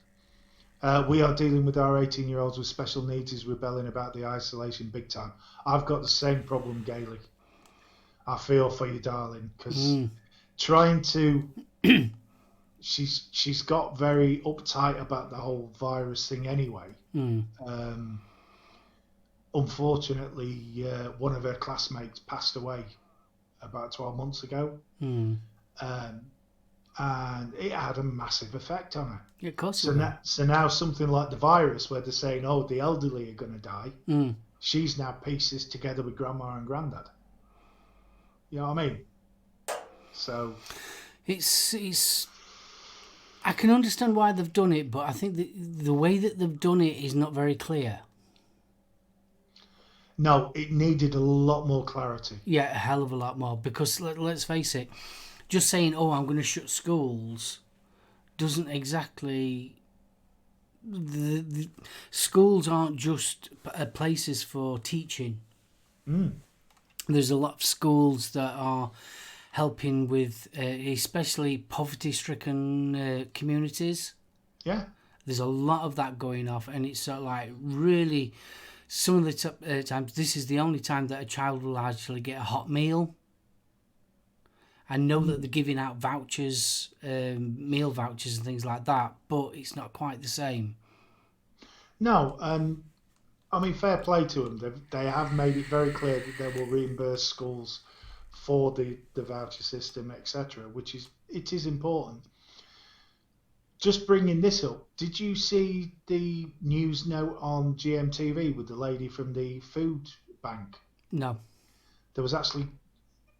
We are dealing with our 18-year-olds with special needs is rebelling about the isolation big time. I've got the same problem, Gailey. I feel for you, darling, because trying to... She's got very uptight about the whole virus thing anyway. Unfortunately, one of her classmates passed away about 12 months ago. And it had a massive effect on her. Yeah, of course. So now something like the virus, where they're saying, oh, the elderly are going to die, she's now pieced this together with grandma and granddad. You know what I mean? So... It's... I can understand why they've done it, but I think the way that they've done it is not very clear. No, it needed a lot more clarity. Yeah, a hell of a lot more. Because let's face it, just saying, oh, I'm going to shut schools doesn't exactly... The schools aren't just places for teaching. There's a lot of schools that are helping with especially poverty-stricken communities. Yeah. There's a lot of that going off, and it's sort of like really... Some of the times, this is the only time that a child will actually get a hot meal. I know that they're giving out vouchers, meal vouchers and things like that, but it's not quite the same. No, and I mean, fair play to them. They have made it very clear that they will reimburse schools for the voucher system, etc., which is important. Just bringing this up, did you see the news note on GMTV with the lady from the food bank? No. There was actually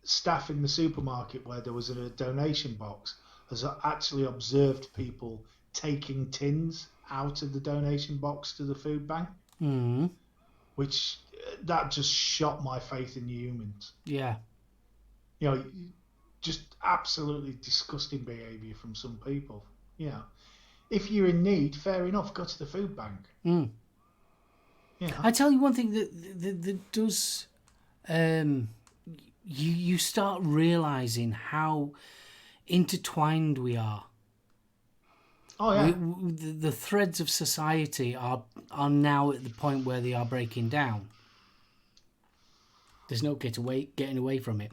staff in the supermarket where there was a donation box has actually observed people taking tins out of the donation box to the food bank. which that just shot my faith in humans. Yeah. You know, just absolutely disgusting behaviour from some people. You know, if you're in need, fair enough, go to the food bank. Mm. Yeah. I tell you one thing that does, you start realising how intertwined we are. Oh yeah. The threads of society are now at the point where they are breaking down. There's no getting away from it.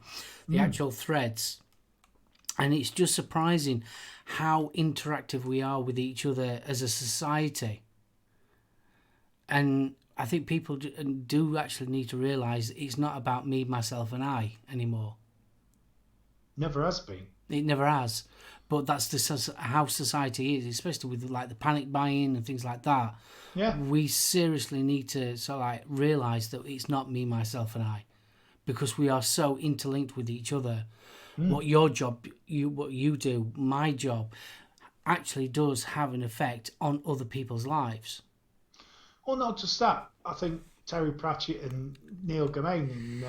The actual threads. And it's just surprising how interactive we are with each other as a society. And I think people do actually need to realise it's not about me, myself and I anymore. Never has been. It never has. But that's how society is, especially with like the panic buying and things like that. Yeah. We seriously need to sort of like realise that it's not me, myself and I. Because we are so interlinked with each other. What your job, what you do, my job, actually does have an effect on other people's lives. Well, not just that. I think Terry Pratchett and Neil Gaiman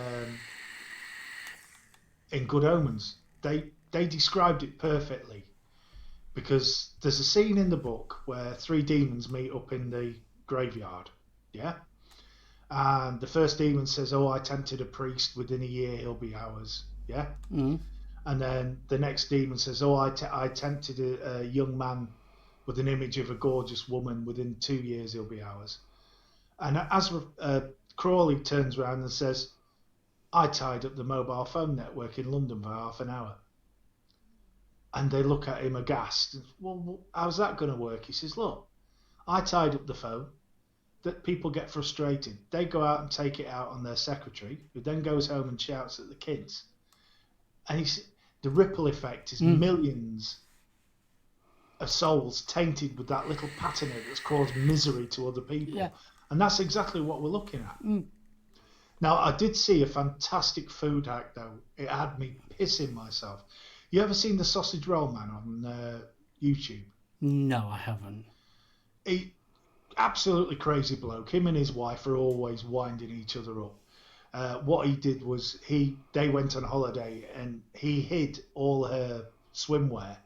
in Good Omens, they described it perfectly, because there's a scene in the book where three demons meet up in the graveyard. Yeah. And the first demon says, "Oh, I tempted a priest. Within a year, he'll be ours." Yeah. And then the next demon says, "Oh, I tempted a young man with an image of a gorgeous woman. Within 2 years, he'll be ours." And as Crawley turns around and says, "I tied up the mobile phone network in London for half an hour." And they look at him aghast. "Well, how's that going to work?" He says, "Look, I tied up the phone. That people get frustrated. They go out and take it out on their secretary, who then goes home and shouts at the kids. And the ripple effect is millions of souls tainted with that little pattern that's caused misery to other people." Yeah. And that's exactly what we're looking at. Now, I did see a fantastic food hack, though. It had me pissing myself. You ever seen the Sausage Roll Man on YouTube? No, I haven't. He absolutely crazy bloke. Him and his wife are always winding each other up. What he did was they went on holiday and he hid all her swimwear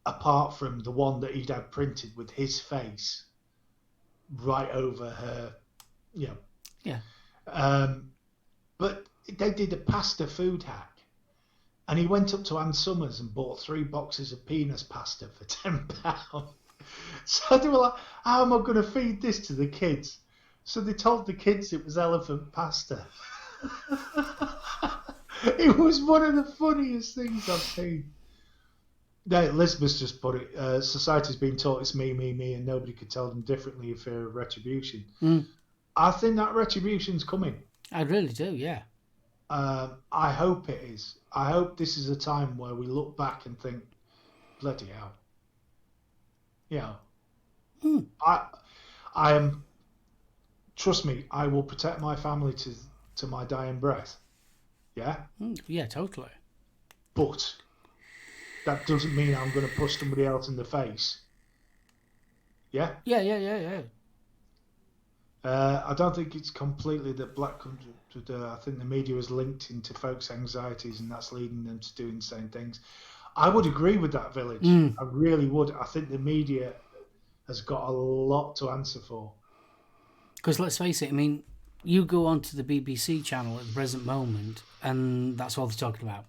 apart from the one that he'd had printed with his face right over her, you know. Yeah. But they did a pasta food hack, and he went up to Ann Summers and bought 3 boxes of penis pasta for £10. So they were like, "How am I going to feed this to the kids?" So they told the kids it was elephant pasta. It was one of the funniest things I've seen. Elizabeth's just put it, society's been taught it's me, me, me, and nobody could tell them differently in fear of retribution. I think that retribution's coming. I really do, yeah. I hope it is. I hope this is a time where we look back and think, bloody hell. Yeah. I am, trust me, I will protect my family to my dying breath. Yeah? Yeah, totally. But that doesn't mean I'm going to push somebody else in the face. Yeah? Yeah. I don't think it's completely that black country. I think the media is linked into folks' anxieties, and that's leading them to do insane things. I would agree with that, Village. I really would. I think the media has got a lot to answer for. Because let's face it, I mean, you go onto the BBC channel at the present moment, and that's all they're talking about.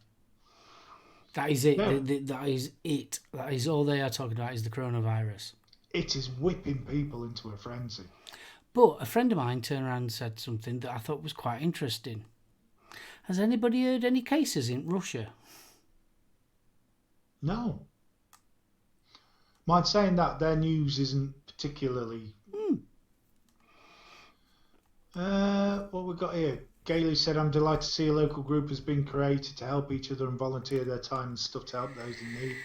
That is it. Yeah. That is it. That is all they are talking about is the coronavirus. It is whipping people into a frenzy. But a friend of mine turned around and said something that I thought was quite interesting. Has anybody heard any cases in Russia? No. Mind saying that their news isn't particularly... what we got here? Gailey said, "I'm delighted to see a local group has been created to help each other and volunteer their time and stuff to help those in need."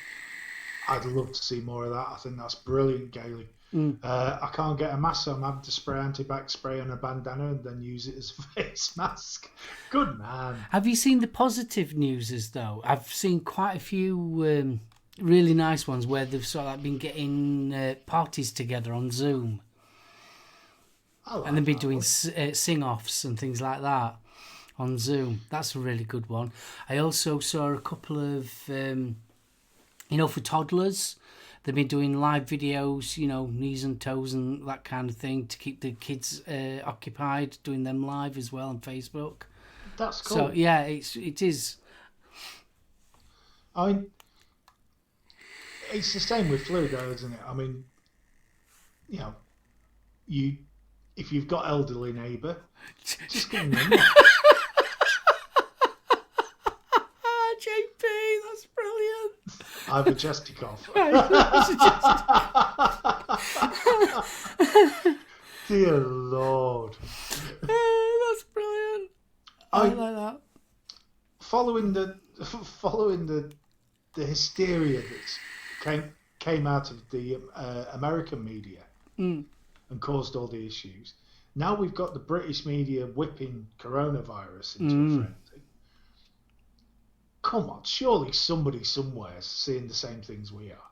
I'd love to see more of that. I think that's brilliant, Gailey. I can't get a mask, so I'm having to spray anti-bac spray on a bandana and then use it as a face mask. Good man. Have you seen the positive newses, though? I've seen quite a few really nice ones where they've sort of been getting parties together on Zoom. And they've been doing sing-offs and things like that on Zoom. That's a really good one. I also saw a couple of, for toddlers. They've been doing live videos, knees and toes and that kind of thing to keep the kids occupied, doing them live as well on Facebook. That's cool. So, yeah, it is. I mean, it's the same with flu, though, isn't it? I mean, if you've got elderly neighbour, just give them a knock. JP, that's brilliant. I have a chesty cough. Dear Lord. That's brilliant. I like that. Following the hysteria that came out of the American media and caused all the issues, now we've got the British media whipping coronavirus into a frenzy. Come on, surely somebody somewhere is seeing the same things we are.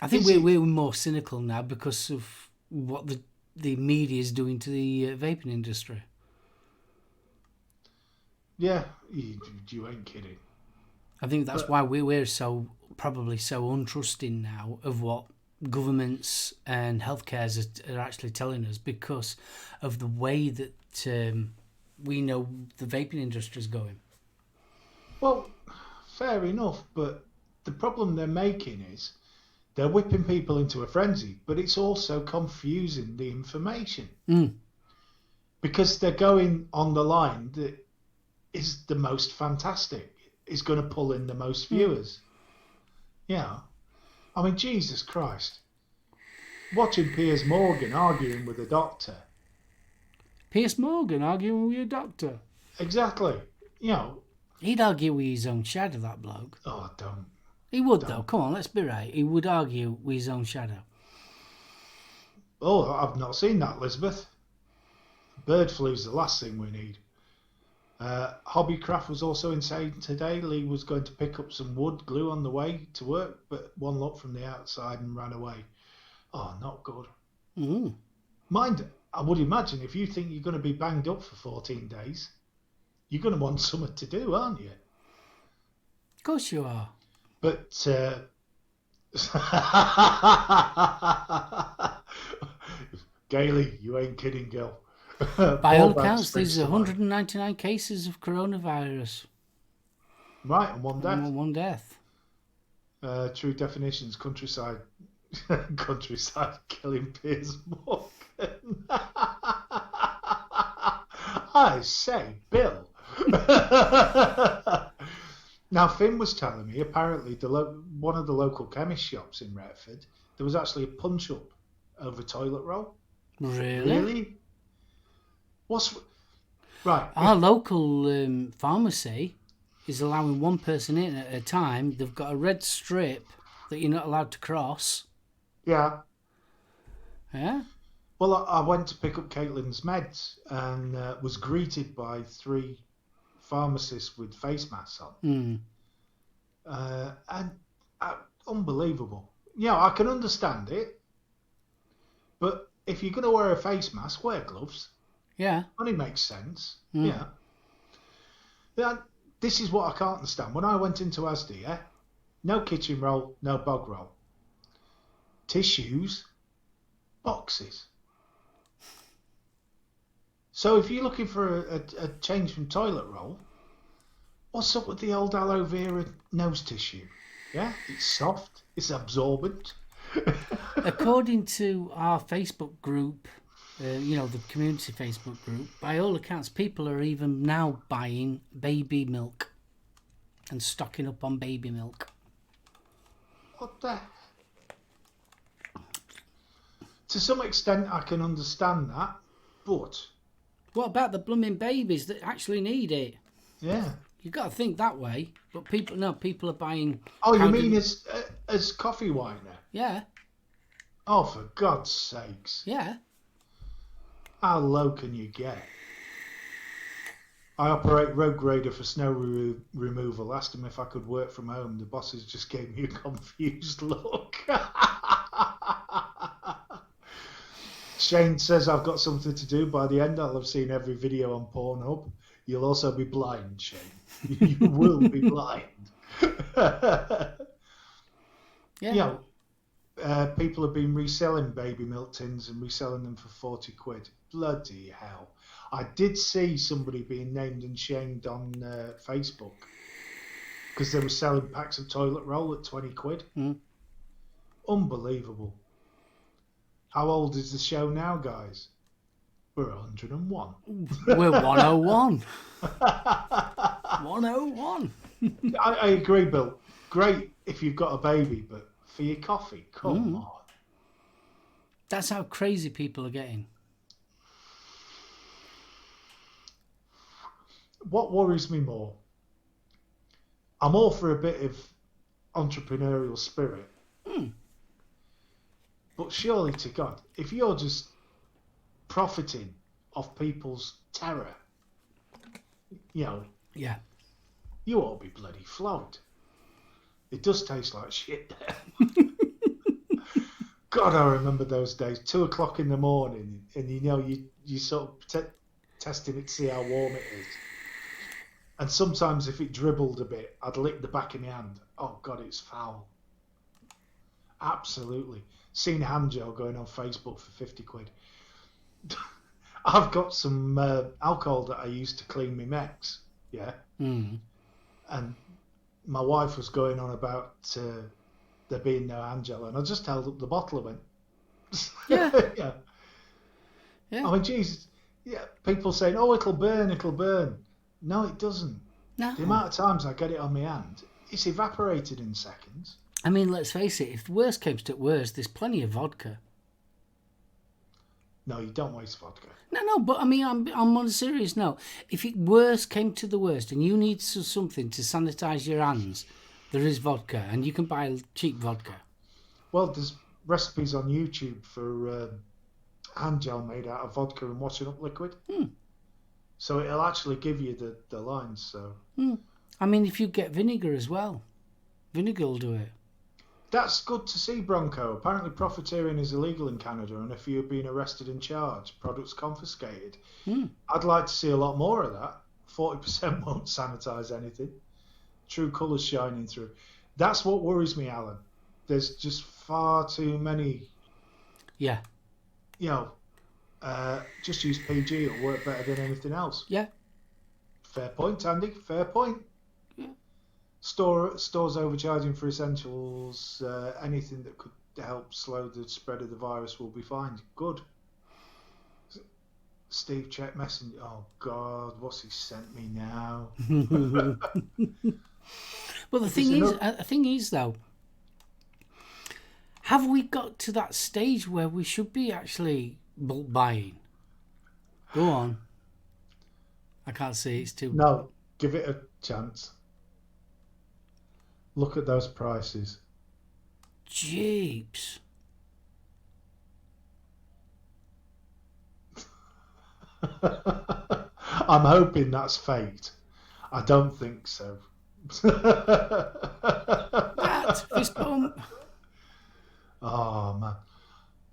I think we're more cynical now because of what the media is doing to the vaping industry. Yeah, you ain't kidding. I think that's why we're probably so untrusting now of what governments and healthcare are actually telling us, because of the way that we know the vaping industry is going. Well, fair enough, but the problem they're making is they're whipping people into a frenzy, but it's also confusing the information. Because they're going on the line that is the most fantastic, is going to pull in the most viewers. Yeah. I mean, Jesus Christ. Watching Piers Morgan arguing with a doctor. Piers Morgan arguing with a doctor? Exactly. He'd argue with his own shadow, that bloke. Oh, don't. He would, though. Come on, let's be right. He would argue with his own shadow. Oh, I've not seen that, Elizabeth. Bird flu's the last thing we need. Hobbycraft was also insane today. Lee was going to pick up some wood glue on the way to work, but one looked from the outside and ran away. Oh, not good. Mind, I would imagine if you think you're going to be banged up for 14 days, you're going to want something to do, aren't you? Of course you are. But Gailey, you ain't kidding, girl. By all accounts, there's 199 cases of coronavirus. Right, and one death. And one death. True definitions: countryside killing Piers Morgan. I say, Bill. Now, Finn was telling me, apparently, one of the local chemist shops in Retford, there was actually a punch-up over toilet roll. Really? Right. Our local pharmacy is allowing one person in at a time. They've got a red strip that you're not allowed to cross. Yeah. Yeah? Well, I went to pick up Caitlin's meds and was greeted by 3 pharmacists with face masks on. And unbelievable. I can understand it, but if you're going to wear a face mask, wear gloves. Yeah. Only makes sense. Yeah. This is what I can't understand. When I went into Asda, no kitchen roll, no bog roll. Tissues, boxes. So if you're looking for a change from toilet roll, what's up with the old aloe vera nose tissue? Yeah, it's soft, it's absorbent. According to our Facebook group, the community Facebook group, by all accounts, people are even now buying baby milk and stocking up on baby milk. What the? To some extent, I can understand that, but... What about the blooming babies that actually need it? Yeah. You've got to think that way. But people are buying... Oh, you mean as coffee whitener? Yeah. Oh, for God's sakes. Yeah. How low can you get? I operate Road Grader for snow removal. Asked him if I could work from home. The bosses just gave me a confused look. Shane says, I've got something to do. By the end, I'll have seen every video on Pornhub. You'll also be blind, Shane. You will be blind. Yeah. People have been reselling baby milk tins and reselling them for 40 quid. Bloody hell. I did see somebody being named and shamed on Facebook because they were selling packs of toilet roll at 20 quid. Unbelievable. How old is the show now, guys? We're 101. We're 101. 101. I agree, Bill. Great if you've got a baby, but for your coffee, come on. That's how crazy people are getting. What worries me more? I'm all for a bit of entrepreneurial spirit. But surely to God, if you're just profiting off people's terror, Yeah. you ought to be bloody flogged. It does taste like shit there. God, I remember those days. 2 o'clock in the morning, and you sort of testing it to see how warm it is. And sometimes if it dribbled a bit, I'd lick the back of my hand. Oh God, it's foul. Absolutely. Seen hand gel going on Facebook for 50 quid. I've got some alcohol that I used to clean my mechs. Yeah. And my wife was going on about there being no hand gel, and I just held up the bottle and went, Yeah. I mean, Jesus. Yeah. People saying, oh, it'll burn. No, it doesn't. No. The amount of times I get it on my hand, it's evaporated in seconds. I mean, let's face it, if the worst came to worst, there's plenty of vodka. No, you don't waste vodka. No, but I mean, I'm on a serious note. If it worst came to the worst and you need something to sanitize your hands, there is vodka, and you can buy cheap vodka. Well, there's recipes on YouTube for hand gel made out of vodka and washing up liquid. So it'll actually give you the lines. So I mean, if you get vinegar as well, vinegar will do it. That's good to see, Bronco. Apparently profiteering is illegal in Canada, and if you're being arrested and charged, products confiscated. I'd like to see a lot more of that. 40% won't sanitize anything. True colours shining through. That's what worries me, Alan. There's just far too many. Yeah. Just use PG. It'll work better than anything else. Yeah. Fair point, Andy. Fair point. Yeah. Stores overcharging for essentials. Anything that could help slow the spread of the virus will be fine. Good. Steve, check messenger. Oh God, what's he sent me now? Well, the thing is though, have we got to that stage where we should be actually bulk buying? Go on. I can't see. It's too. No, give it a chance. Look at those prices. Jeeps. I'm hoping that's faked. I don't think so. That fist bump. Oh man.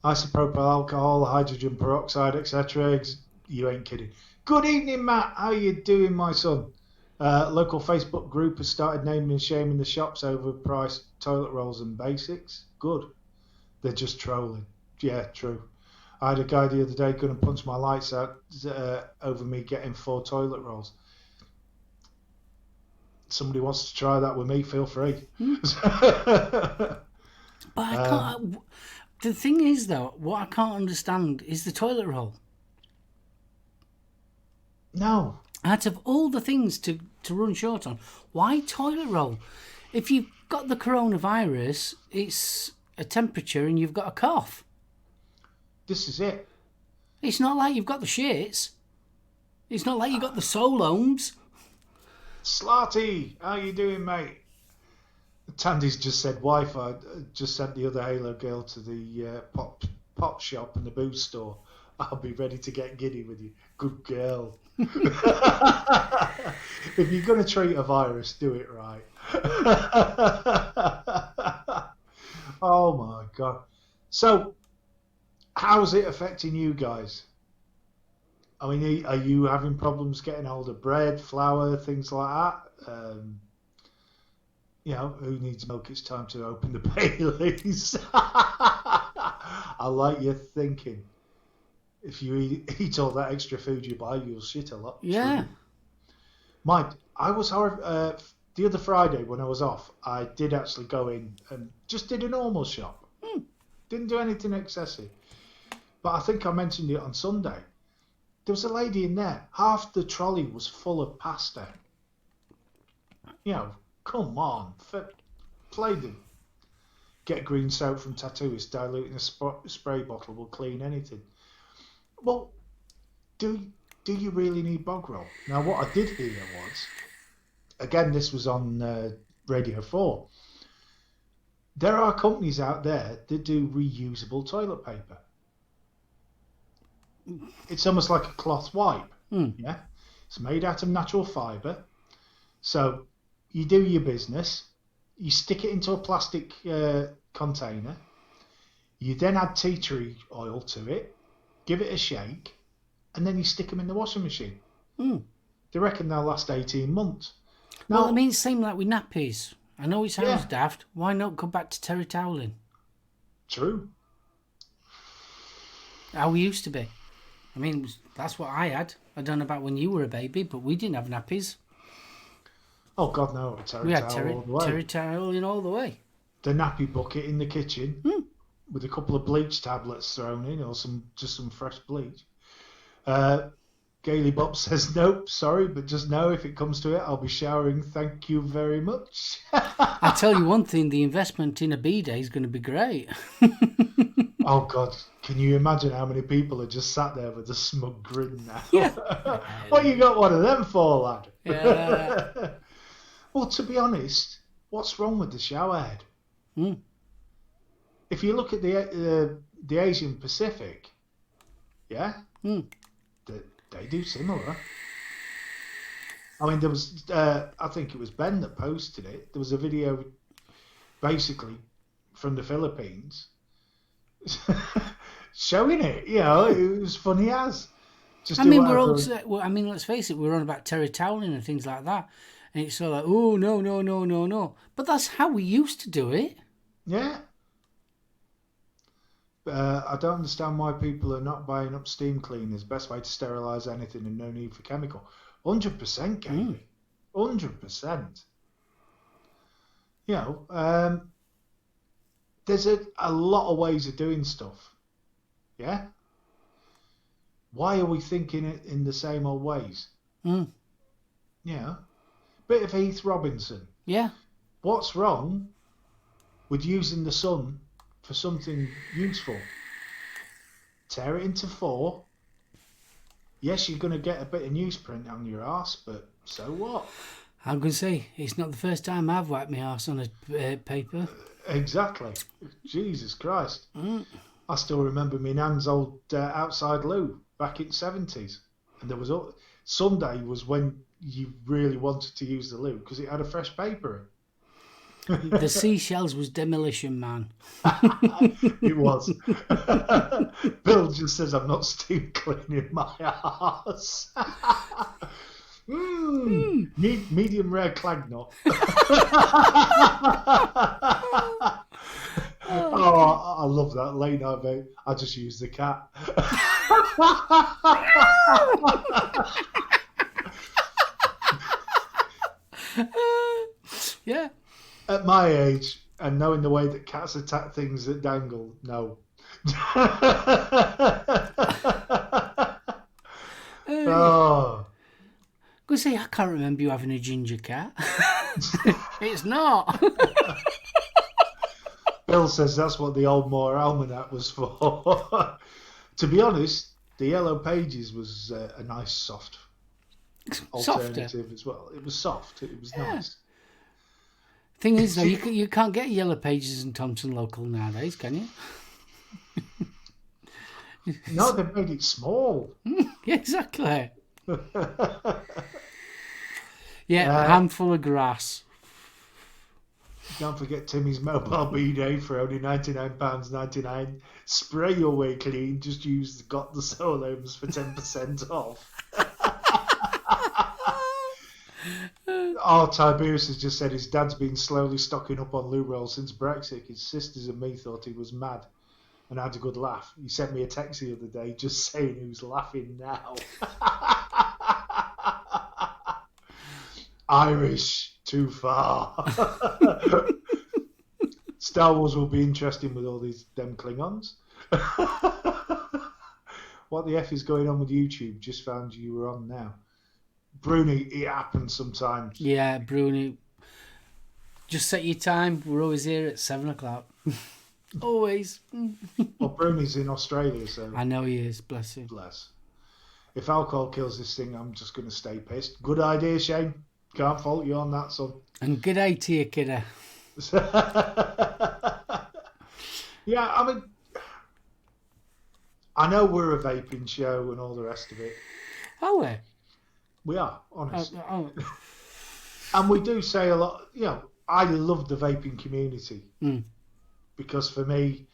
Isopropyl alcohol, hydrogen peroxide, etc. You ain't kidding. Good evening, Matt. How you doing, my son? Local Facebook group has started naming and shaming the shops over priced toilet rolls and basics. Good. They're just trolling. Yeah, true. I had a guy the other day going to punch my lights out over me getting 4 toilet rolls. Somebody wants to try that with me, feel free. But I can't. The thing is, though, what I can't understand is the toilet roll. No. Out of all the things to run short on, why toilet roll? If you've got the coronavirus, it's a temperature and you've got a cough. This is it. It's not like you've got the shits. It's not like you've got the SoulOhms. Slarty, how you doing, mate? Tandy's just said Wi-Fi. Just sent the other Halo girl to the pop shop and the booze store. I'll be ready to get giddy with you. Good girl. If you're going to treat a virus, do it right. Oh my God. So how's it affecting you guys? I mean, are you having problems getting hold of bread, flour, things like that? Who needs milk? It's time to open the Baileys. I like your thinking. If you eat all that extra food you buy, you'll shit a lot. Yeah. Mike, I was horrified. The other Friday when I was off, I did actually go in and just did a normal shop. Didn't do anything excessive. But I think I mentioned it on Sunday. There was a lady in there. Half the trolley was full of pasta. Come on. Play them. Get green soap from Tattooist, dilute in a spray bottle will clean anything. Well, do you really need bog roll? Now, what I did hear was, again, this was on Radio 4, there are companies out there that do reusable toilet paper. It's almost like a cloth wipe. Yeah, it's made out of natural fibre. So you do your business, you stick it into a plastic container, you then add tea tree oil to it, give it a shake, and then you stick them in the washing machine. They reckon they'll last 18 months. Now, Well, I mean, same like with nappies. I know it sounds daft. Why not go back to terry toweling? True. How we used to be. I mean, that's what I had. I don't know about when you were a baby, but we didn't have nappies. Oh, God, no. We had Terry toweling all the way. The nappy bucket in the kitchen with a couple of bleach tablets thrown in, or just some fresh bleach. Gaily Bob says, nope, sorry, but just know if it comes to it, I'll be showering. Thank you very much. I tell you one thing, the investment in a bidet is going to be great. Oh, God. Can you imagine how many people are just sat there with a smug grin now? Yeah. What you got one of them for, lad? Yeah. Well, to be honest, what's wrong with the shower head? If you look at the Asian Pacific, they do similar. I mean, there was, I think it was Ben that posted it. There was a video basically from the Philippines showing it. It was funny as. I mean, let's face it, we're on about terry toweling and things like that. And it's sort of like, oh, no. But that's how we used to do it. Yeah. I don't understand why people are not buying up steam cleaners. Best way to sterilise anything and no need for chemical. 100%, Kaylee. 100%. There's a lot of ways of doing stuff. Yeah? Why are we thinking it in the same old ways? Yeah. Bit of Heath Robinson. Yeah. What's wrong with using the sun for something useful? Tear it into 4. Yes, you're going to get a bit of newsprint on your arse, but so what? I'm going to say, it's not the first time I've wiped my arse on a paper. Exactly. Jesus Christ. I still remember my nan's old outside loo back in the 70s. And there was Sunday was when you really wanted to use the loo because it had a fresh paper in. The seashells was Demolition Man. It was. Bill just says I'm not steam cleaning my arse. Medium rare clag nut. Oh, I love that late night vape. I just use the cat. Yeah. At my age, and knowing the way that cats attack things that dangle, no. Oh. Go say, I can't remember you having a ginger cat. It's not. Bill says that's what the Old Moor Almanac was for. To be honest, the Yellow Pages was a nice soft alternative as well. It was soft. It was nice. Thing is, though, you can't get Yellow Pages in Thompson Local nowadays, can you? No, they've made it small. Exactly. A handful of grass. Don't forget Timmy's mobile B-Day for only £99.99. Spray your way clean. Just use got the SoulOhms for 10% off. Tiberius has just said his dad's been slowly stocking up on loo rolls since Brexit. His sisters and me thought he was mad and had a good laugh. He sent me a text the other day just saying he was laughing now. Irish, too far. Star Wars will be interesting with all these them Klingons. What the F is going on with YouTube? Just found you were on now. Bruni, it happens sometimes. Yeah, Bruni. Just set your time. We're always here at 7 o'clock. Always. Well, Bruni's in Australia, so... I know he is, bless him. Bless. If alcohol kills this thing, I'm just going to stay pissed. Good idea, Shane. Can't fault you on that, son. And good day to you, kiddo. Yeah, I mean... I know we're a vaping show and all the rest of it. Are we? We are, honestly. And we do say a lot, you know, I love the vaping community. Because for me,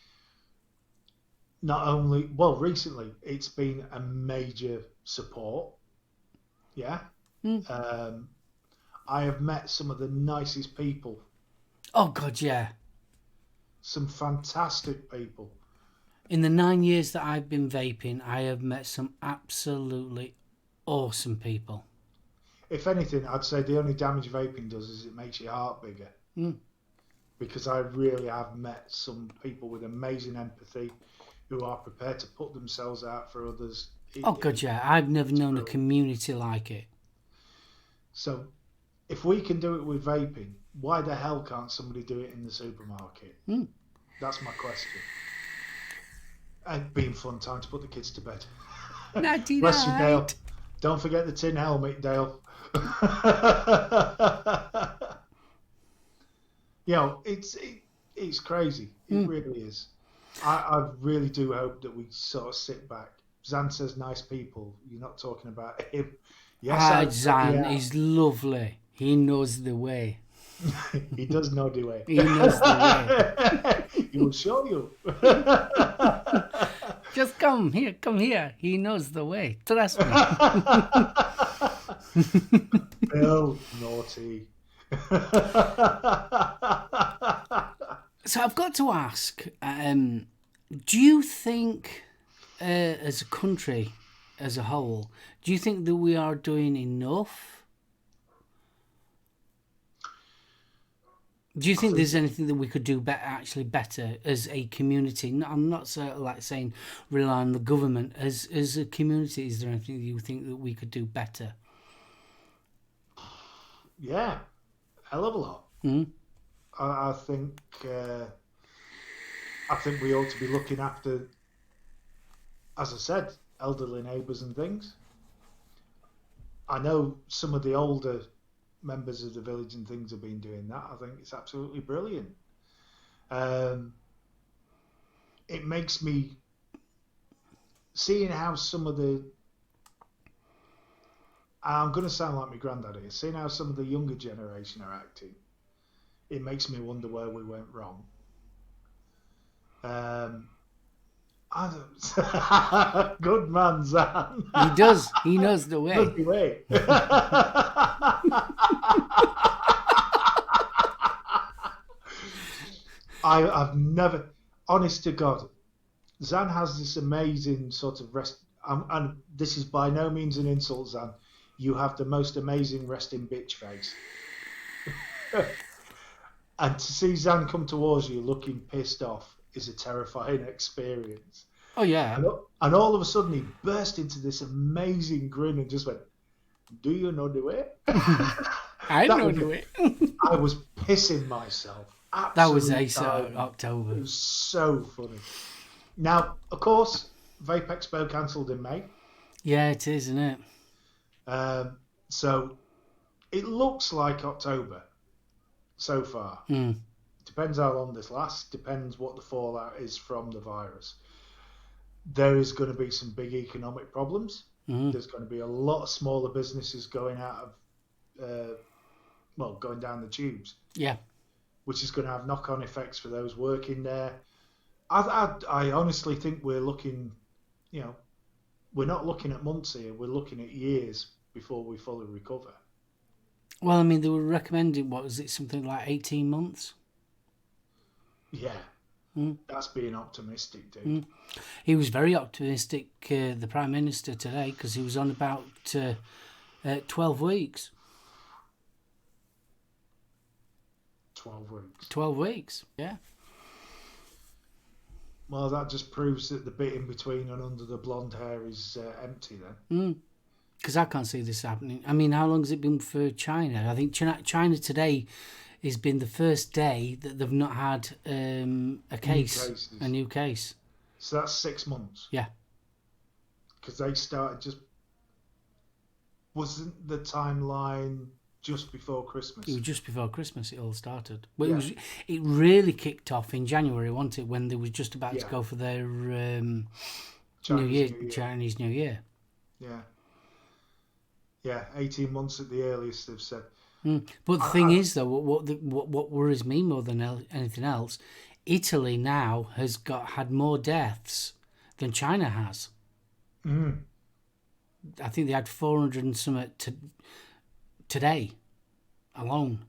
not only, well, recently, it's been a major support. Yeah. I have met some of the nicest people. Oh, God, yeah. Some fantastic people. In the 9 years that I've been vaping, I have met some absolutely awesome people. If anything, I'd say the only damage vaping does is it makes your heart bigger. Because I really have met some people with amazing empathy who are prepared to put themselves out for others. God, yeah. I've never known a community like it. So, if we can do it with vaping, why the hell can't somebody do it in the supermarket? That's my question. It'd been a fun time to put the kids to bed. Nighty Bless you, night. Dale. Don't forget the tin helmet, Dale. You know, it's crazy. It really is. I really do hope that we sort of sit back. Zan says nice people. You're not talking about him. Yes, Zan is lovely. He knows the way. He does know the way. He knows the way. He will show you. Just come here. He knows the way. Trust me. Bill, naughty. So I've got to ask, do you think, as a country, as a whole, do you think that we are doing enough? Do you think there's anything that we could do better as a community? No, I'm not saying rely on the government. As a community, is there anything you think that we could do better? Yeah, hell of a lot. I think we ought to be looking after, as I said, elderly neighbours and things. I know some of the older members of the village and things have been doing that. I think it's absolutely brilliant. It makes me seeing how some of the, I'm going to sound like my granddad here, seeing how some of the younger generation are acting, it makes me wonder where we went wrong. I don't... Good man, Zan. He does. He knows the way. Knows the way. I've never, honest to God, Zan has this amazing sort of rest, and this is by no means an insult, Zan. You have the most amazing resting bitch face. And to see Zan come towards you looking pissed off is a terrifying experience. Oh, yeah. And all of a sudden he burst into this amazing grin and just went, "Do you know the way?" I know the way. I was pissing myself. That was Ace October. It was so funny. Now, of course, Vape Expo cancelled in May. Yeah, it is, isn't it? So it looks like October so far. Depends how long this lasts. Depends what the fallout is from the virus. There is going to be some big economic problems. There's going to be a lot of smaller businesses going out of, going down the tubes. Yeah. which is going to have knock-on effects for those working there. I honestly think we're looking, we're not looking at months here. We're looking at years before we fully recover. Well, I mean, they were recommending, what was it, something like 18 months? Yeah. That's being optimistic, dude. He was very optimistic, the Prime Minister, today, because he was on about 12 weeks. 12 weeks. 12 weeks, yeah. Well, that just proves that the bit in between and under the blonde hair is empty then. Because I can't see this happening. I mean, how long has it been for China? I think China today has been the first day that they've not had a new case. So that's 6 months. Yeah. Because they started just... Wasn't the timeline just before Christmas? It was just before Christmas it all started. But it really kicked off in January, wasn't it, when they were just about to go for their Chinese New Year. Yeah. Yeah, 18 months at the earliest, they've said. But the thing is, though, what worries me more than anything else, Italy now has had more deaths than China has. I think they had 400 and something today alone.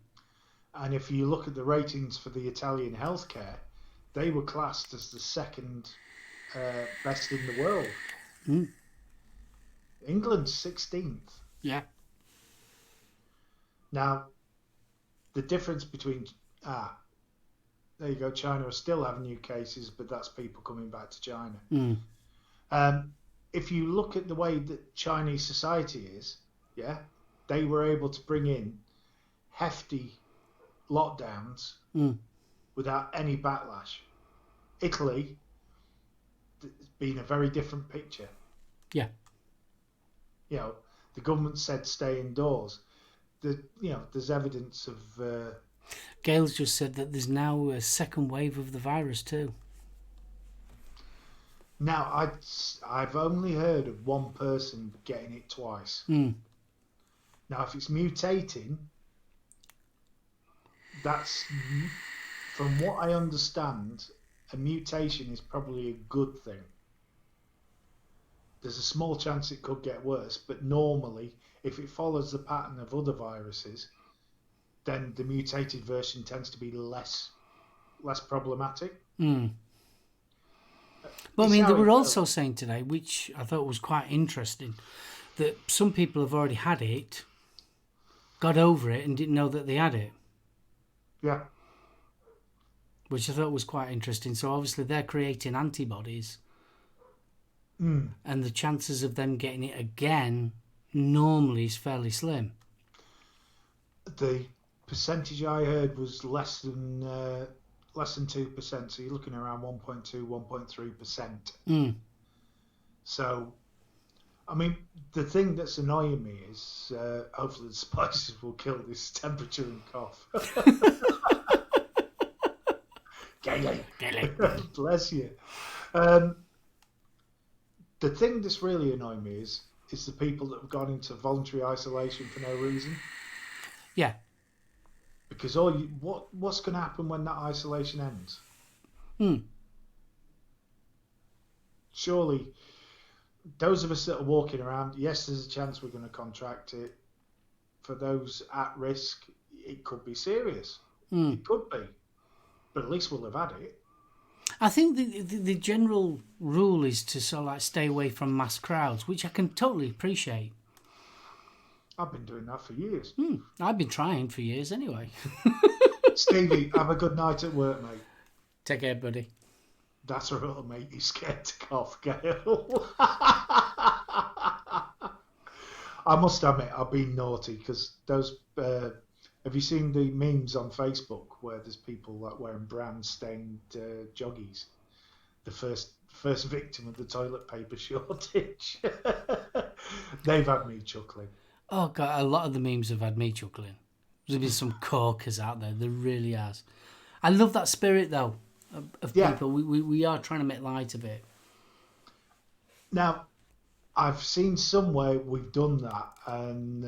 And if you look at the ratings for the Italian healthcare, they were classed as the second best in the world. England's 16th. Yeah. Now, the difference between... there you go, China are still having new cases, but that's people coming back to China. If you look at the way that Chinese society is, they were able to bring in hefty lockdowns without any backlash. Italy, it's been a very different picture. Yeah. The government said stay indoors. There's evidence of... Gail's just said that there's now a second wave of the virus too. Now, I've only heard of one person getting it twice. Now, if it's mutating, that's, from what I understand, a mutation is probably a good thing. There's a small chance it could get worse, but normally, if it follows the pattern of other viruses, then the mutated version tends to be less problematic. Well, I mean, they were also saying today, which I thought was quite interesting, that some people have already had it, got over it, and didn't know that they had it. Yeah. Which I thought was quite interesting. So obviously they're creating antibodies. And the chances of them getting it again normally is fairly slim. The percentage I heard was less than 2%, so you're looking around 1.2, 1.3%. So, I mean, the thing that's annoying me is hopefully the spices will kill this temperature and cough. Bless you. The thing that's really annoying me is the people that have gone into voluntary isolation for no reason. Yeah. Because what's going to happen when that isolation ends? Surely, those of us that are walking around, yes, there's a chance we're going to contract it. For those at risk, it could be serious. It could be. But at least we'll have had it. I think the general rule is to sort of like stay away from mass crowds, which I can totally appreciate. I've been doing that for years. I've been trying for years anyway. Stevie, have a good night at work, mate. Take care, buddy. That's a little mate you scared to cough, Gail. I must admit, I've been naughty because those... have you seen the memes on Facebook where there's people like wearing brown-stained joggies? The first victim of the toilet paper shortage. They've had me chuckling. Oh, God, a lot of the memes have had me chuckling. There's been some corkers out there. There really has. I love that spirit, though, of people. We are trying to make light of it. Now, I've seen somewhere we've done that, and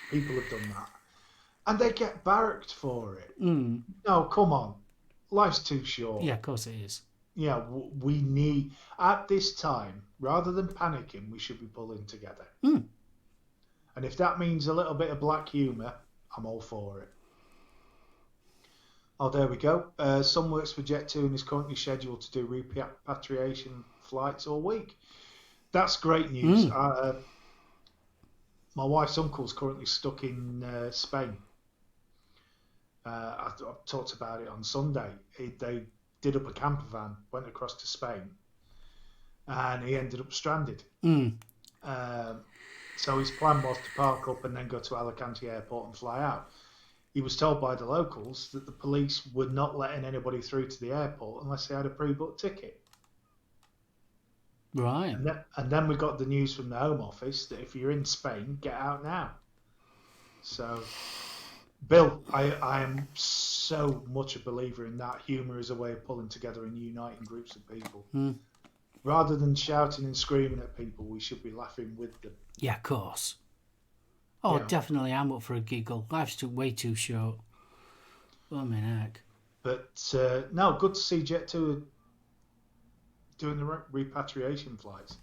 people have done that. and they get barracked for it. No, come on. Life's too short. Yeah, of course it is. Yeah, we need, at this time, rather than panicking, we should be pulling together. And if that means a little bit of black humour, I'm all for it. Oh, there we go. Son works for Jet2 and is currently scheduled to do repatriation flights all week. That's great news. My wife's uncle's currently stuck in Spain. I talked about it on Sunday. They did up a camper van, went across to Spain, and he ended up stranded. So his plan was to park up and then go to Alicante Airport and fly out. He was told by the locals that the police were not letting anybody through to the airport unless they had a pre-booked ticket. Right. And then we got the news from the Home Office that if you're in Spain, get out now. So, Bill, I am so much a believer in that. Humour is a way of pulling together and uniting groups of people. Rather than shouting and screaming at people, we should be laughing with them. Yeah, of course. Oh, yeah. Definitely, I'm up for a giggle. Life's way too short. Oh, my heck. But, no, good to see Jet2 doing the repatriation flights.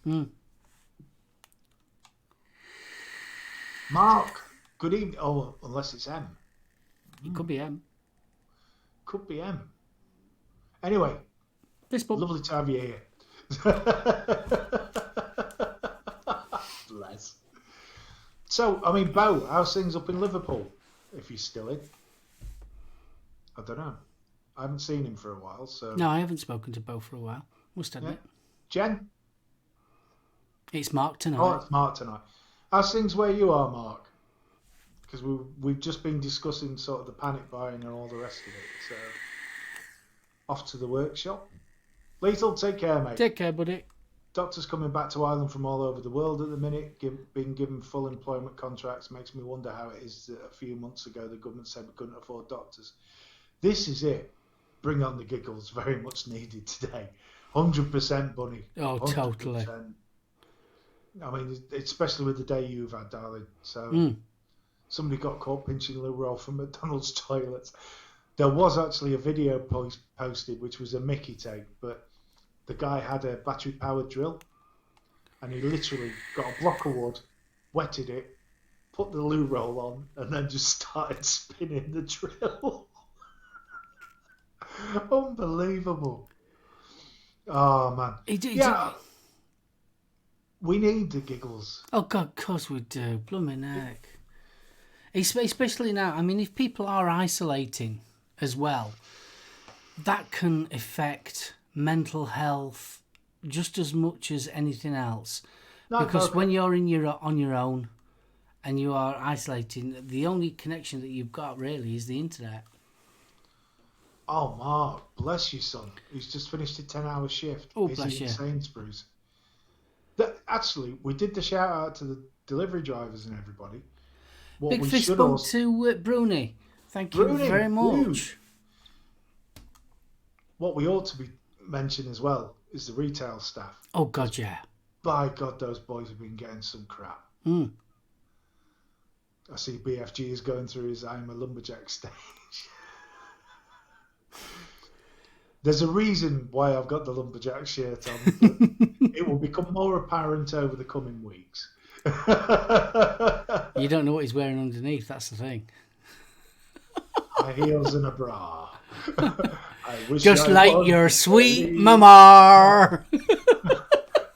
Mark, good evening. Oh, unless it's M. It could be M. Could be M. Anyway, lovely to have you here. Bless. So, I mean, Bo, how's things up in Liverpool? If he's still in, I don't know. I haven't seen him for a while, so. No, I haven't spoken to Bo for a while. Must admit. Yeah. Jen? It's Mark tonight. Oh, it's Mark tonight. How's things where you are, Mark? Because we've just been discussing sort of the panic buying and all the rest of it. So, off to the workshop. Lethal, take care, mate. Take care, buddy. Doctors coming back to Ireland from all over the world at the minute, being given full employment contracts. Makes me wonder how it is that a few months ago the government said we couldn't afford doctors. This is it. Bring on the giggles. Very much needed today. 100% Bunny. Oh, 100%. Totally. I mean, especially with the day you've had, darling. So somebody got caught pinching a little roll from McDonald's toilets. There was actually a video posted, which was a Mickey take, but the guy had a battery-powered drill, and he literally got a block of wood, wetted it, put the loo roll on, and then just started spinning the drill. Unbelievable. Oh, man. We need the giggles. Oh, God, of course we do. Blooming heck. Especially now, I mean, if people are isolating as well, that can affect mental health just as much as anything else. Because when you're on your own and you are isolating, the only connection that you've got really is the internet. Oh, Mark, bless you, son. He's just finished a 10-hour shift. Oh, bless you. In Sainsbury's. Actually, we did the shout out to the delivery drivers and everybody. Big fist bump to Bruni. Thank you very much. What we ought to be mentioning as well is the retail staff. Oh, God, yeah. By God, those boys have been getting some crap. I see BFG is going through his I'm a Lumberjack stage. There's a reason why I've got the Lumberjack shirt on. It will become more apparent over the coming weeks. You don't know what he's wearing underneath, that's the thing. High heels and a bra. Just like your sweet mama.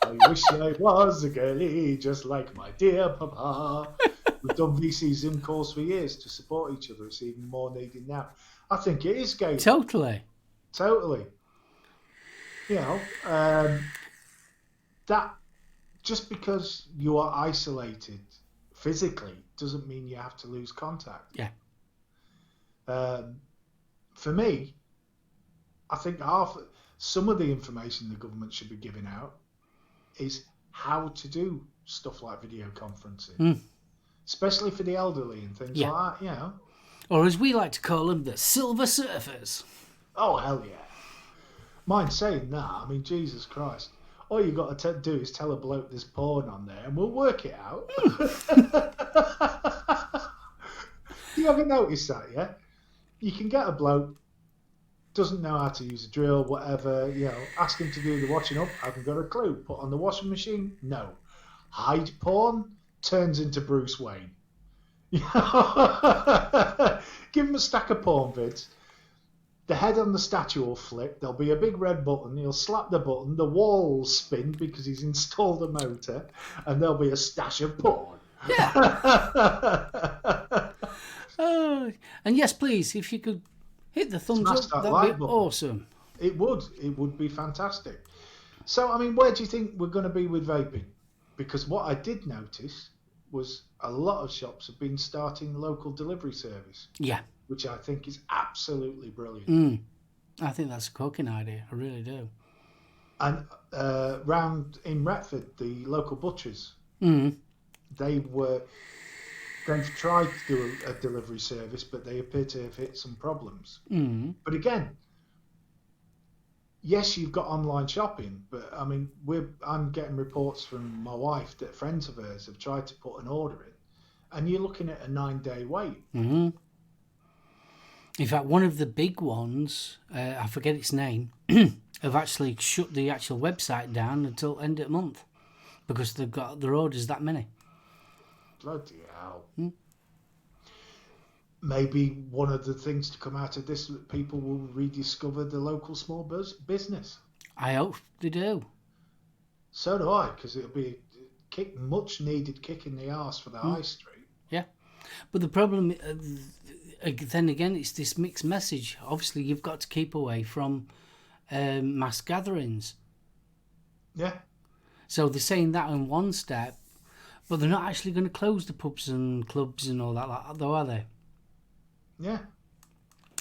I wish I was a girlie, just like my dear papa. We've done VC Zoom calls for years to support each other. It's even more needed now. I think it is, Gabe. Totally. You know, that just because you are isolated physically doesn't mean you have to lose contact. Yeah. For me, I think some of the information the government should be giving out is how to do stuff like video conferencing, especially for the elderly and things like that, you know. Or as we like to call them, the silver surfers. Oh, hell yeah. Mind saying that, I mean, Jesus Christ. All you got to do is tell a bloke there's porn on there and we'll work it out. You ever notice that, yeah? You can get a bloke, doesn't know how to use a drill, whatever, ask him to do the washing up, haven't got a clue. Put on the washing machine, no. Hide porn, turns into Bruce Wayne. Give him a stack of porn vids. The head on the statue will flick. There'll be a big red button. He'll slap the button. The wall will spin because he's installed a motor, and there'll be a stash of porn. Yeah. And yes, please, if you could hit the thumbs Smash up, that that'd be button. awesome. It would be fantastic. So, I mean, where do you think we're going to be with vaping? Because what I did notice was a lot of shops have been starting local delivery service. Yeah. Which I think is absolutely brilliant. I think that's a corking idea. I really do. And round in Retford, the local butchers, they've tried to do a delivery service, but they appear to have hit some problems. But again, yes, you've got online shopping, but I mean, I'm getting reports from my wife that friends of hers have tried to put an order in, and you're looking at a 9-day wait. In fact, one of the big ones, I forget its name, have actually shut the actual website down until end of month because they've got their orders that many. Bloody hell. Maybe one of the things to come out of this, that people will rediscover the local small business. I hope they do. So do I, because it'll be a much needed kick in the arse for the high street. Yeah. But the problem, then again, it's this mixed message. Obviously, you've got to keep away from mass gatherings. Yeah. So they're saying that in one step, but they're not actually going to close the pubs and clubs and all that, though, are they? Yeah.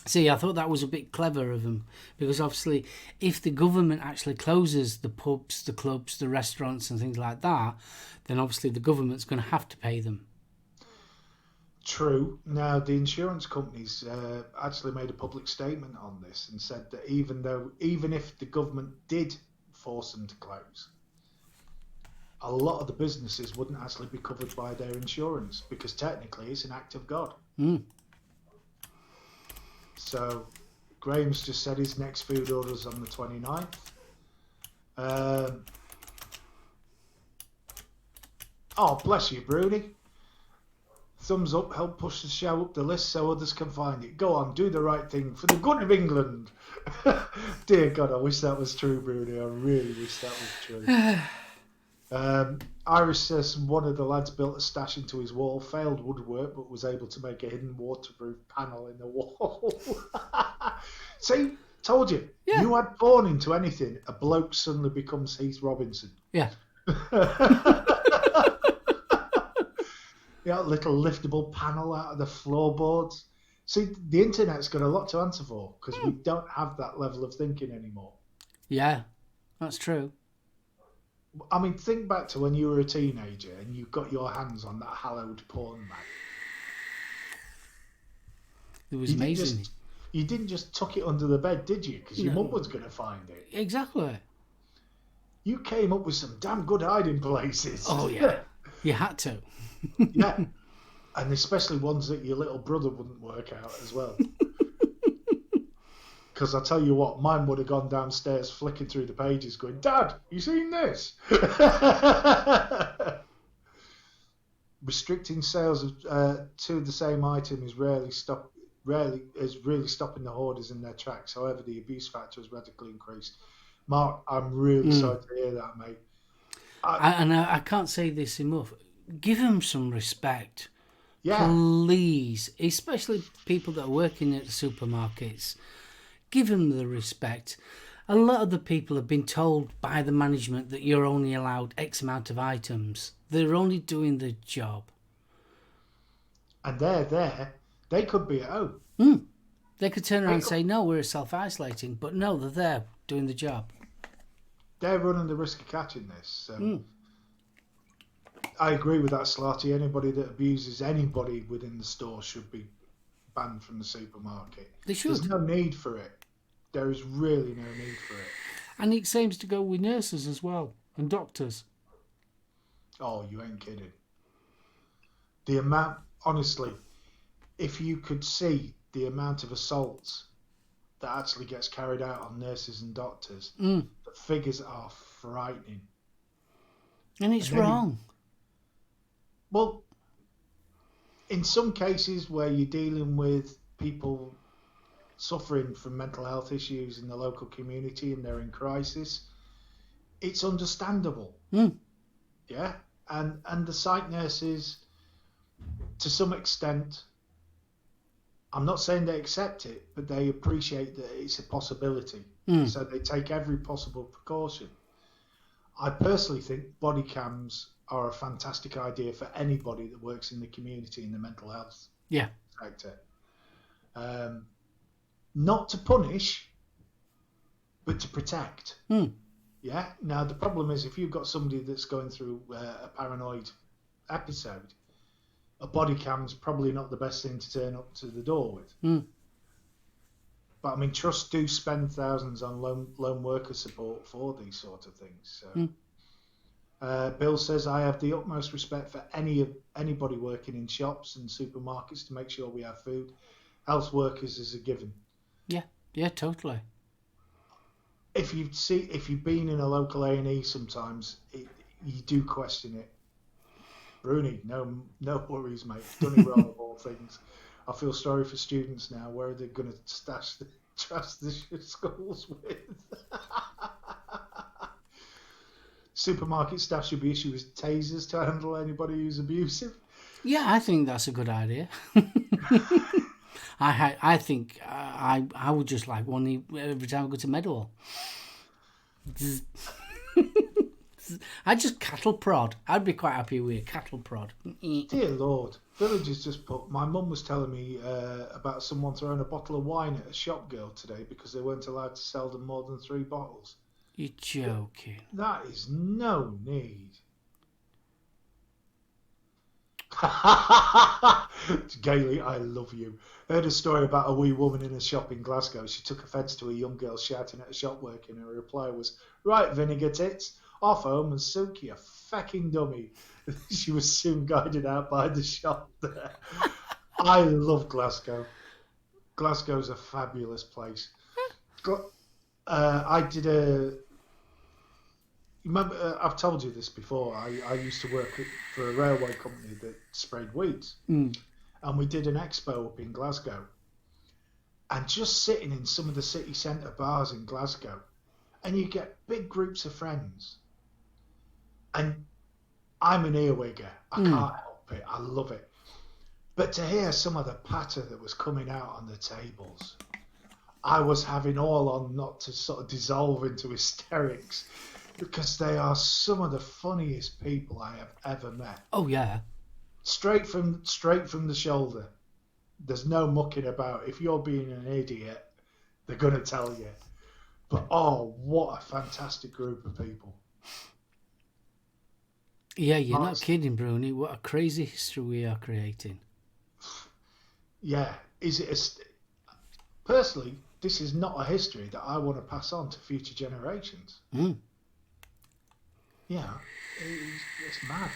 See, I thought that was a bit clever of them, because obviously if the government actually closes the pubs, the clubs, the restaurants and things like that, then obviously the government's going to have to pay them. True. Now, the insurance companies actually made a public statement on this and said that even if the government did force them to close, a lot of the businesses wouldn't actually be covered by their insurance because technically it's an act of God. So Graham's just said his next food order's on the 29th. Oh, bless you, Bruni. Thumbs up, help push the show up the list so others can find it. Go on, do the right thing for the good of England. Dear God, I wish that was true, Bruni. I really wish that was true. Iris says one of the lads built a stash into his wall, failed woodwork, but was able to make a hidden waterproof panel in the wall. See, told you. Yeah. You add porn into anything, a bloke suddenly becomes Heath Robinson. Yeah. Yeah, little liftable panel out of the floorboards. See, the internet's got a lot to answer for because we don't have that level of thinking anymore. Yeah, that's true. I mean, think back to when you were a teenager and you got your hands on that hallowed porn mag. It was amazing. You didn't just tuck it under the bed, did you? Because your mum was going to find it. Exactly. You came up with some damn good hiding places. Oh, yeah. You had to. Yeah. And especially ones that your little brother wouldn't work out as well. Because I tell you what, mine would have gone downstairs flicking through the pages going, Dad, you seen this? Restricting sales of two of the same item is really stopping the hoarders in their tracks. However, the abuse factor has radically increased. Mark, I'm really sorry to hear that, mate. I can't say this enough. Give them some respect. Yeah. Please. Especially people that are working at the supermarkets. Give them the respect. A lot of the people have been told by the management that you're only allowed X amount of items. They're only doing the job. And they're there. They could be at home. They could turn around and say, no, we're self-isolating. But no, they're there doing the job. They're running the risk of catching this. So. I agree with that, Slarty. Anybody that abuses anybody within the store should be banned from the supermarket. They should. There's no need for it. There is really no need for it. And it seems to go with nurses as well and doctors. Oh, you ain't kidding. The amount, honestly, if you could see the amount of assaults that actually gets carried out on nurses and doctors, the figures are frightening. And it's wrong. Well, in some cases where you're dealing with people suffering from mental health issues in the local community and they're in crisis, it's understandable. Yeah. And the site nurses, to some extent, I'm not saying they accept it, but they appreciate that it's a possibility. So they take every possible precaution. I personally think body cams are a fantastic idea for anybody that works in the community in the mental health sector. Not to punish, but to protect. Yeah. Now, the problem is if you've got somebody that's going through a paranoid episode, a body cam's probably not the best thing to turn up to the door with. But I mean, trusts do spend thousands on lone worker support for these sort of things. So, Bill says, I have the utmost respect for anybody working in shops and supermarkets to make sure we have food. Health workers is a given. Yeah, totally. If you've been in a local A&E sometimes, you do question it. Bruni, no worries, mate. Done it wrong of all things. I feel sorry for students now. Where are they going to trash the schools with? Supermarket staff should be issued with tasers to handle anybody who's abusive. Yeah, I think that's a good idea. I think I would just like one every time I go to Meadowhall. I'd just cattle prod. I'd be quite happy with a cattle prod. Dear Lord. Villagers just put, my mum was telling me about someone throwing a bottle of wine at a shop girl today because they weren't allowed to sell them more than 3 bottles. You're joking. That is no need. Gailey, I love you. Heard a story about a wee woman in a shop in Glasgow. She took offence to a young girl shouting at a shop worker, and her reply was, right, vinegar tits, off home and silk, you fecking dummy. She was soon guided out by the shop there. I love Glasgow. Glasgow's a fabulous place. I did a... Remember, I've told you this before. I used to work for a railway company that sprayed weeds. And we did an expo up in Glasgow. And just sitting in some of the city centre bars in Glasgow, and you get big groups of friends. And I'm an earwigger. I can't help it. I love it. But to hear some of the patter that was coming out on the tables, I was having all on not to sort of dissolve into hysterics, because they are some of the funniest people I have ever met. Oh yeah. Straight from the shoulder. There's no mucking about. If you're being an idiot, they're going to tell you. But oh, what a fantastic group of people. Yeah, you're not kidding, Bruni. What a crazy history we are creating. Yeah. Personally, this is not a history that I want to pass on to future generations. Yeah, it's mad.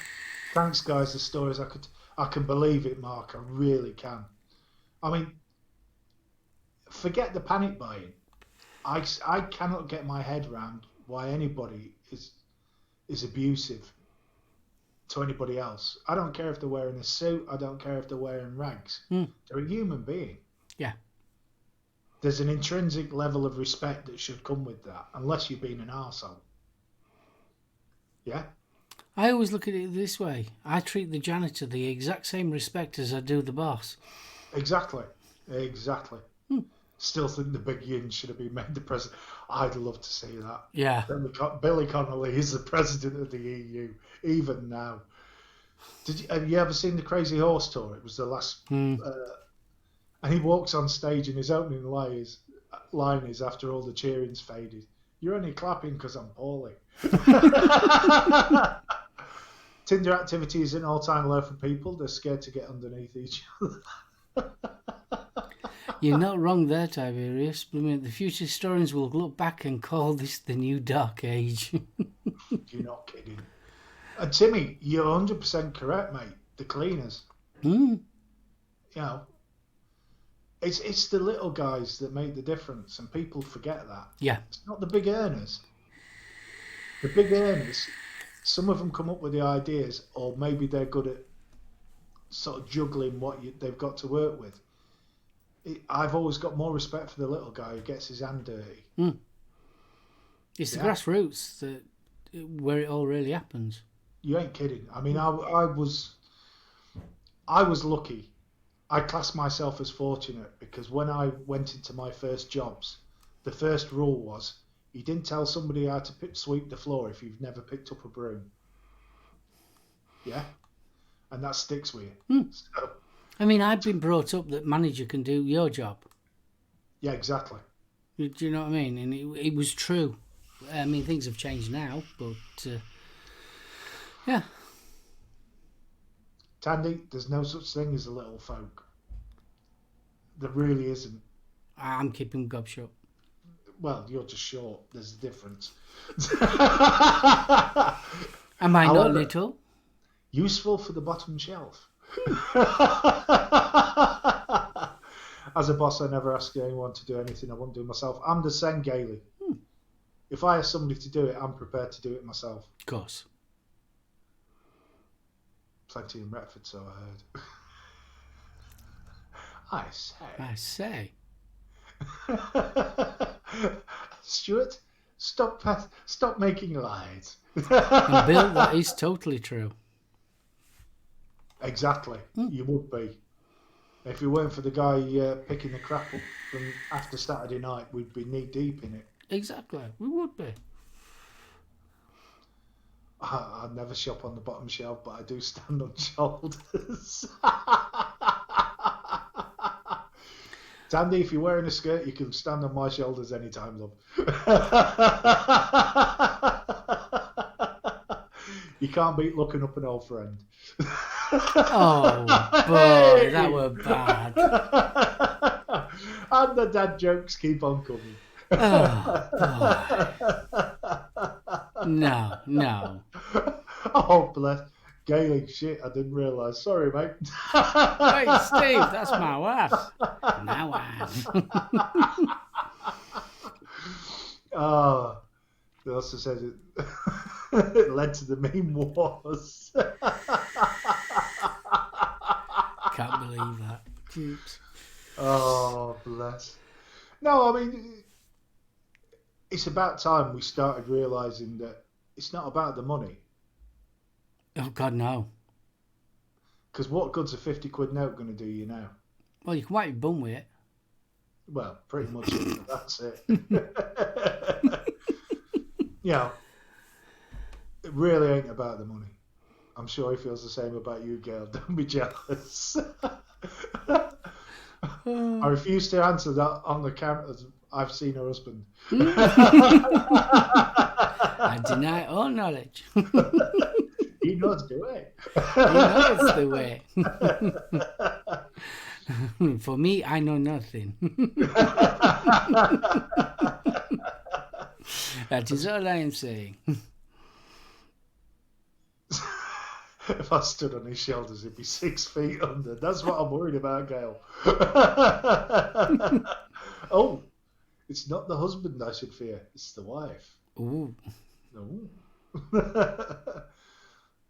Thanks, guys. The stories I can believe it, Mark. I really can. I mean, forget the panic buying. I cannot get my head around why anybody is abusive to anybody else. I don't care if they're wearing a suit. I don't care if they're wearing rags. They're a human being. Yeah. There's an intrinsic level of respect that should come with that, unless you've been an arsehole. Yeah. I always look at it this way. I treat the janitor the exact same respect as I do the boss. Exactly. Still think the big yin should have been made the president. I'd love to see that. Yeah. Billy Connolly is the president of the EU, even now. Have you ever seen the Crazy Horse tour? It was the last... and he walks on stage and his opening line is, after all the cheering's faded, you're only clapping because I'm poorly. Tinder activity is an all-time low for people. They're scared to get underneath each other. You're not wrong there, Tiberius. I mean, the future historians will look back and call this the new dark age. You're not kidding. And Timmy, you're 100% correct, mate. The cleaners. You know, It's the little guys that make the difference, and people forget that. Yeah. It's not the big earners. The big earners, some of them come up with the ideas, or maybe they're good at sort of juggling what they've got to work with. I've always got more respect for the little guy who gets his hand dirty. Mm. It's the grassroots where it all really happens. You ain't kidding. I mean, I was lucky. I class myself as fortunate because when I went into my first jobs, the first rule was you didn't tell somebody how to sweep the floor if you've never picked up a broom. Yeah? And that sticks with you. Mm. So, I mean, I've been brought up that manager can do your job. Yeah, exactly. Do you know what I mean? And it was true. I mean, things have changed now, but yeah. Tandy, there's no such thing as a little folk. There really isn't. I'm keeping gob shut. Well, you're just short. There's a difference. Am I not little? Useful for the bottom shelf. As a boss, I never ask anyone to do anything I won't do myself. I'm the same, Gailey. If I ask somebody to do it, I'm prepared to do it myself. Of course. Plenty in Retford, so I heard. I say. Stuart, stop making lies. And Bill, that is totally true. Exactly. You would be. If it weren't for the guy picking the crap up from after Saturday night, we'd be knee deep in it. Exactly. We would be. I never shop on the bottom shelf, but I do stand on shoulders. Tandy, if you're wearing a skirt, you can stand on my shoulders anytime, love. You can't beat looking up an old friend. Oh, boy, that were bad. And the dad jokes keep on coming. Oh, boy. No. Oh, bless. Gailey, shit, I didn't realise. Sorry, mate. Hey, Steve, that's my wife. Now I'm. Oh, they also said it led to the meme wars. Can't believe that. Jeez. Oh, bless. No, I mean, it's about time we started realising that it's not about the money. Oh, God, no. Because what good's a 50 quid note going to do you now? Well, you can wipe your bum with it. Well, pretty much that's it. You know, it really ain't about the money. I'm sure he feels the same about you, girl. Don't be jealous. I refuse to answer that on the camera. I've seen her husband. I deny all knowledge. He knows the way. He knows the way. For me, I know nothing. That is all I am saying. If I stood on his shoulders, he'd be 6 feet under. That's what I'm worried about, Gail. Oh, it's not the husband I should fear. It's the wife. Ooh. No.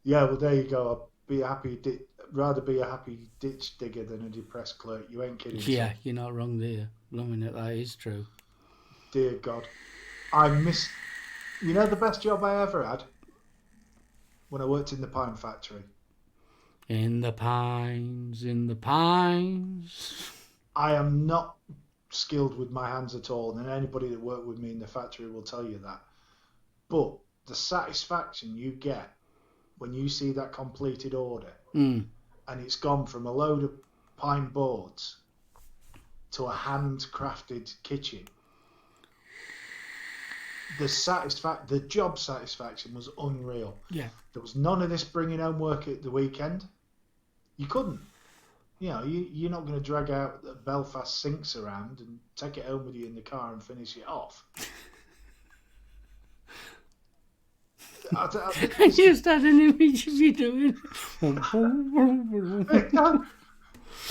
Yeah, well, there you go. I'll be a happy. Rather be a happy ditch digger than a depressed clerk. You ain't kidding. Yeah, you're not wrong there. Blimey, that is true. Dear God, I miss. You know the best job I ever had? When I worked in the pine factory. In the pines. I am not skilled with my hands at all, and anybody that worked with me in the factory will tell you that. But the satisfaction you get when you see that completed order, and it's gone from a load of pine boards to a handcrafted kitchen. The job satisfaction was unreal. Yeah. There was none of this bringing home work at the weekend. You couldn't. You know, you're not going to drag out the Belfast sinks around and take it home with you in the car and finish it off. I just had an image of you doing.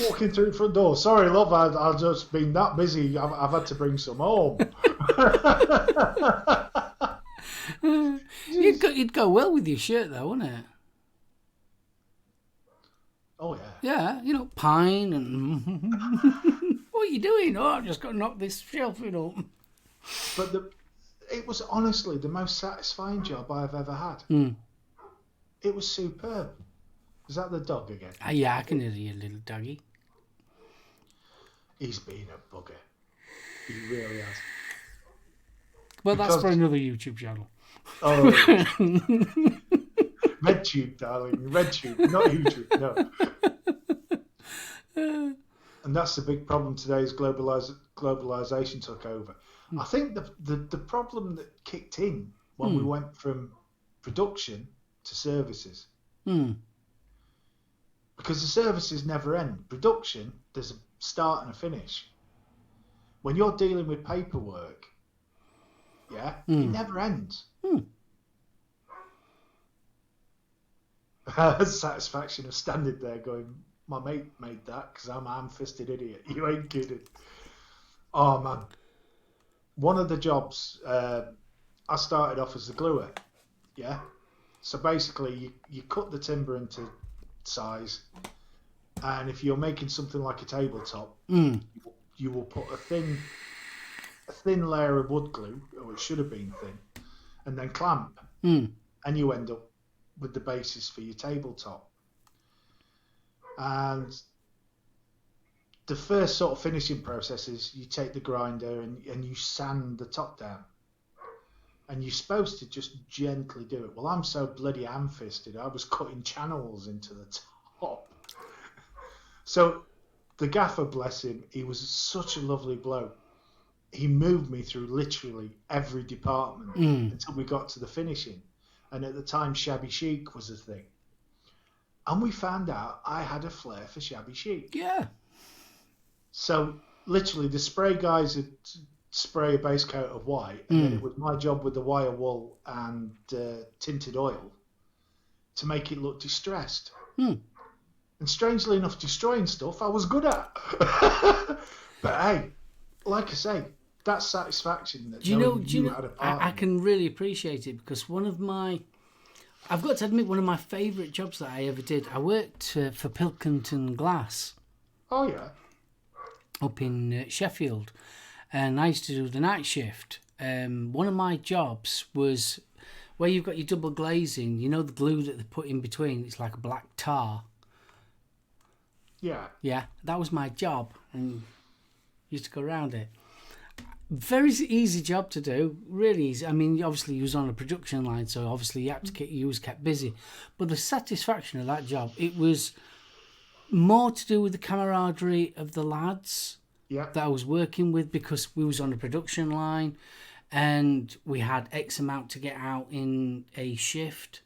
Walking through the front door. Sorry, love, I've just been that busy. I've had to bring some home. You'd go well with your shirt, though, wouldn't it? Oh, yeah. Yeah, you know, pine and... What are you doing? Oh, I've just got to knock this shelf up. But it was honestly the most satisfying job I've ever had. It was superb. Is that the dog again? Yeah, I can hear you, little doggy. He's been a bugger. He really has. Well, that's for another YouTube channel. Oh, RedTube, darling. RedTube, not YouTube, no. And that's the big problem today is globalization took over. I think the problem that kicked in when we went from production to services. Because the services never end. Production, there's a start and a finish. When you're dealing with paperwork, it never ends. Satisfaction of standing there going, my mate made that because I'm a ham-fisted idiot. You ain't kidding. Oh, man. One of the jobs, I started off as the gluer. Yeah? So basically, you cut the timber into size, and if you're making something like a tabletop, you will put a thin layer of wood glue, or it should have been thin, and then clamp, and you end up with the basis for your tabletop. And the first sort of finishing process is you take the grinder and you sand the top down. And you're supposed to just gently do it. Well, I'm so bloody ham-fisted, I was cutting channels into the top. So the gaffer, bless him, he was such a lovely bloke. He moved me through literally every department until we got to the finishing. And at the time, shabby chic was a thing. And we found out I had a flair for shabby chic. Yeah. So literally the spray guys would spray a base coat of white, and then it was my job with the wire wool and tinted oil to make it look distressed. And strangely enough, destroying stuff I was good at. But hey, like I say, that satisfaction that you had a part I can really appreciate it because I've got to admit, one of my favourite jobs that I ever did, I worked for Pilkington Glass. Oh, yeah. Up in Sheffield. And I used to do the night shift. One of my jobs was where you've got your double glazing, you know the glue that they put in between, it's like a black tar. Yeah. Yeah, that was my job, and used to go around it. Very easy job to do, really easy. I mean, obviously you was on a production line, so obviously you was kept busy. But the satisfaction of that job, it was more to do with the camaraderie of the lads that I was working with, because we was on a production line and we had X amount to get out in a shift.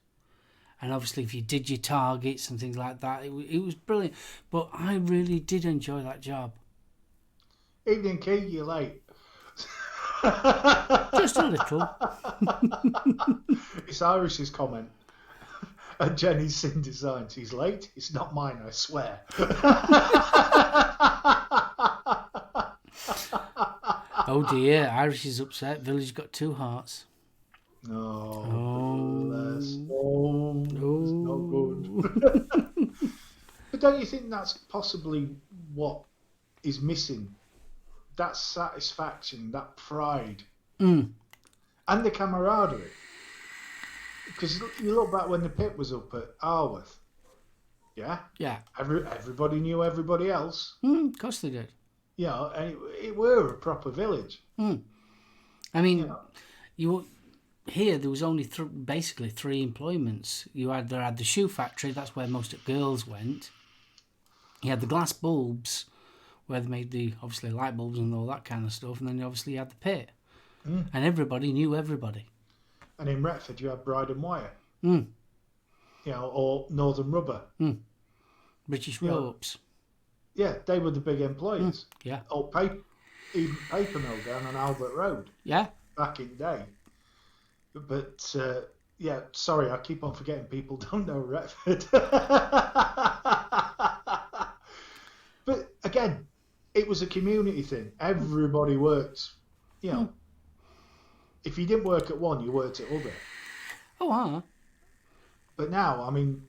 And obviously if you did your targets and things like that, it was brilliant. But I really did enjoy that job. Evening, Kate, you're late. Just a little. It's Irish's comment. And Jenny's Sin Designs. He's late. It's not mine, I swear. Oh dear, Irish is upset. Village got 2 hearts. No, bless. Oh, it's not good. But don't you think that's possibly what is missing? That satisfaction, that pride, and the camaraderie. Because you look back when the pit was up at Arworth, yeah? Everybody knew everybody else. Of course they did. Yeah, and it were a proper village. I mean, here there was only basically 3 employments. You had the shoe factory, that's where most of the girls went. You had the glass bulbs, where they made the, obviously, light bulbs and all that kind of stuff, and then obviously you had the pit. And everybody knew everybody. And in Retford you had Bride and Wire. You know, or Northern Rubber. British Ropes. Yeah, they were the big employers. Yeah. Or even Paper Mill down on Albert Road. Yeah. Back in the day. But, yeah, sorry, I keep on forgetting people don't know Retford. again, it was a community thing. Everybody worked. You know, if you didn't work at one, you worked at other. Oh, But now, I mean,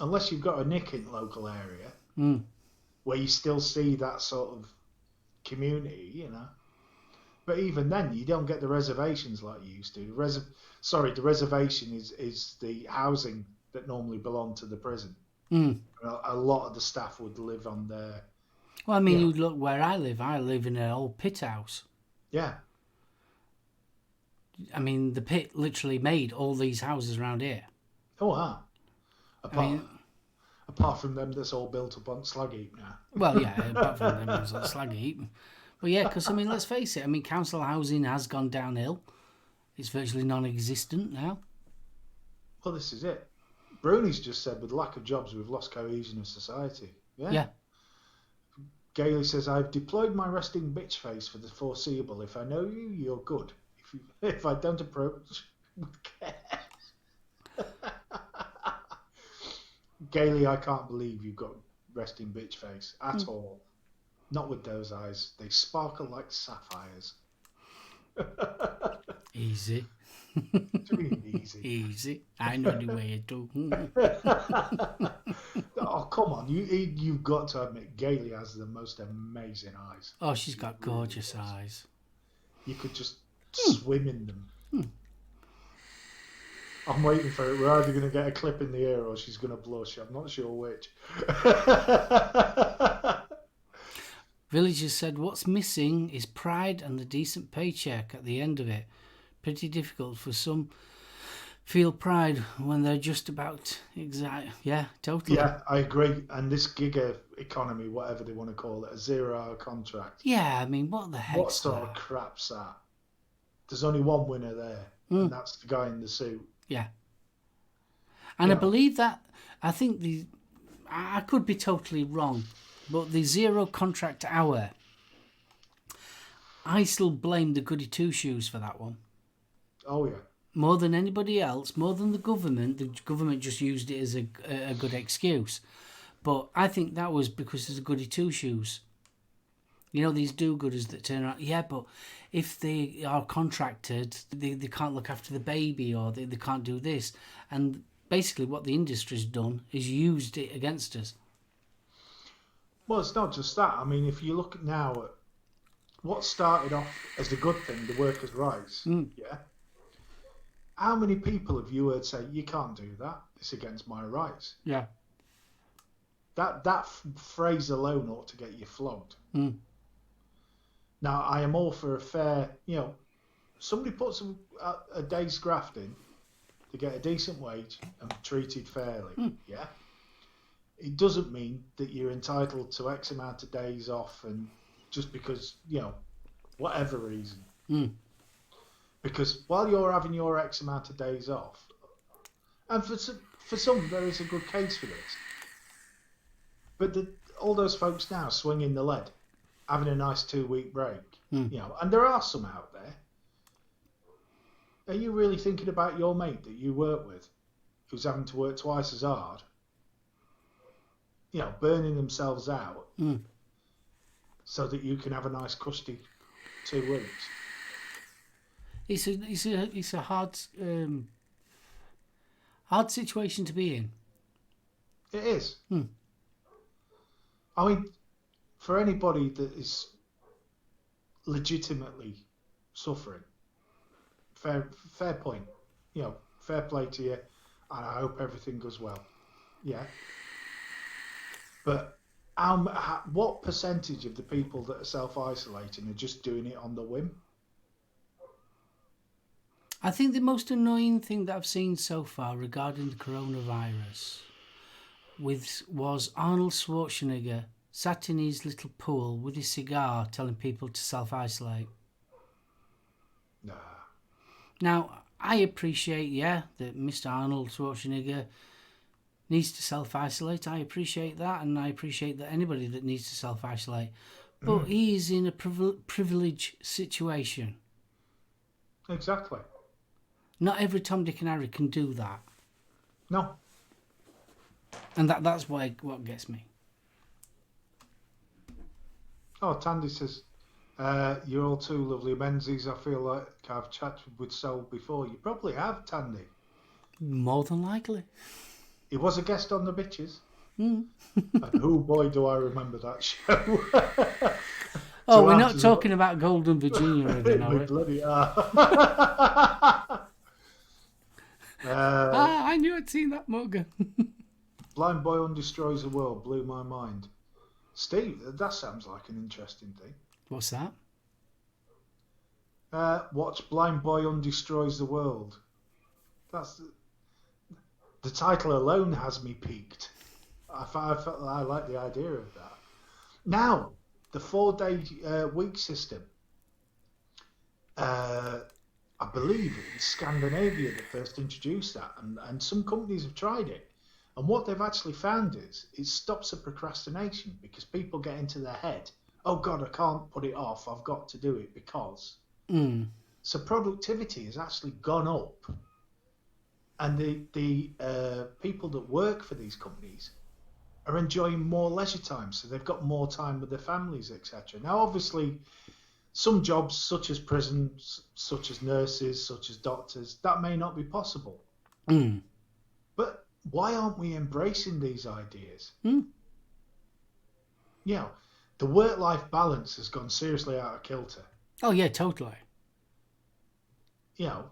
unless you've got a nick in the local area where you still see that sort of community, you know. But even then, you don't get the reservations like you used to. The reservation is the housing that normally belonged to the prison. A lot of the staff would live on there. Well, I mean, you look where I live. I live in an old pit house. Yeah. I mean, the pit literally made all these houses around here. Oh, wow. Apart from them that's all built up on slag heap now. Well, yeah, apart from them, it's like slag heap. But yeah, because, I mean, let's face it. I mean, council housing has gone downhill. It's virtually non-existent now. Well, this is it. Bruni's just said, with lack of jobs, we've lost cohesion of society. Yeah. Gailey says, I've deployed my resting bitch face for the foreseeable. If I know you, you're good. If I don't approach with care. Gailey, I can't believe you've got resting bitch face at all. Not with those eyes. They sparkle like sapphires. Easy. Easy. Easy. I know the way to do. Oh, come on. You've got to admit, Gailey has the most amazing eyes. Oh, she's got gorgeous eyes. You could just swim in them. I'm waiting for it. We're either going to get a clip in the ear or she's going to blush. I'm not sure which. Villagers said what's missing is pride and the decent paycheck at the end of it. Pretty difficult for some feel pride when they're just about Yeah, totally. Yeah, I agree. And this gig economy, whatever they want to call it, a 0-hour contract. Yeah, I mean, what the heck? What sort of crap's that? There's only one winner there, and that's the guy in the suit. Yeah. And I believe that, I think I could be totally wrong, but the 0 contract hour, I still blame the goody two-shoes for that one. Oh, yeah. More than anybody else, more than the government just used it as a good excuse. But I think that was because there's a goody two-shoes. You know, these do-gooders that turn around, yeah, but if they are contracted, they can't look after the baby or they can't do this. And basically what the industry's done is used it against us. Well, it's not just that. I mean, if you look now at what started off as the good thing, the workers' rights, yeah? How many people have you heard say, you can't do that, it's against my rights? Yeah. That phrase alone ought to get you flogged. Now, I am all for a fair, somebody puts a day's graft in to get a decent wage and treated fairly, yeah? It doesn't mean that you're entitled to X amount of days off and just because, whatever reason. Because while you're having your X amount of days off, and for some there is a good case for this, but all those folks now swinging the lead, having a nice 2-week break, and there are some out there. Are you really thinking about your mate that you work with, who's having to work twice as hard, burning themselves out, so that you can have a nice cushy 2 weeks? It's a hard situation to be in. It is. I mean, for anybody that is legitimately suffering, fair point. Fair play to you, and I hope everything goes well. Yeah. But what percentage of the people that are self-isolating are just doing it on the whim? I think the most annoying thing that I've seen so far regarding the coronavirus was Arnold Schwarzenegger sat in his little pool with his cigar telling people to self-isolate. Nah. Now, I appreciate, that Mr. Arnold Schwarzenegger needs to self-isolate. I appreciate that, and I appreciate that anybody that needs to self-isolate. But he's in a privileged situation. Exactly. Not every Tom, Dick and Harry can do that. No. And that's what gets me. Oh, Tandy says, you're all two lovely Menzies. I feel like I've chatted with Soul before. You probably have, Tandy. More than likely. He was a guest on The Bitches. Mm. And oh boy, do I remember that show. Oh, we're not talking about Golden Virginia or anything, are we? Bloody I knew I'd seen that mug. Blind Boy Undestroys the World blew my mind. Steve, that sounds like an interesting thing. What's that? Watch Blind Boy Undestroys the World. That's the title alone has me piqued. I like the idea of that. Now, the 4-day week system. I believe it was Scandinavia that first introduced that, and some companies have tried it. And what they've actually found is it stops the procrastination because people get into their head, oh God, I can't put it off. I've got to do it because. So productivity has actually gone up. And the people that work for these companies are enjoying more leisure time. So they've got more time with their families, etc. Now, obviously, some jobs such as prisons, such as nurses, such as doctors, that may not be possible. But why aren't we embracing these ideas? You know, the work-life balance has gone seriously out of kilter. Oh, yeah, totally. You know,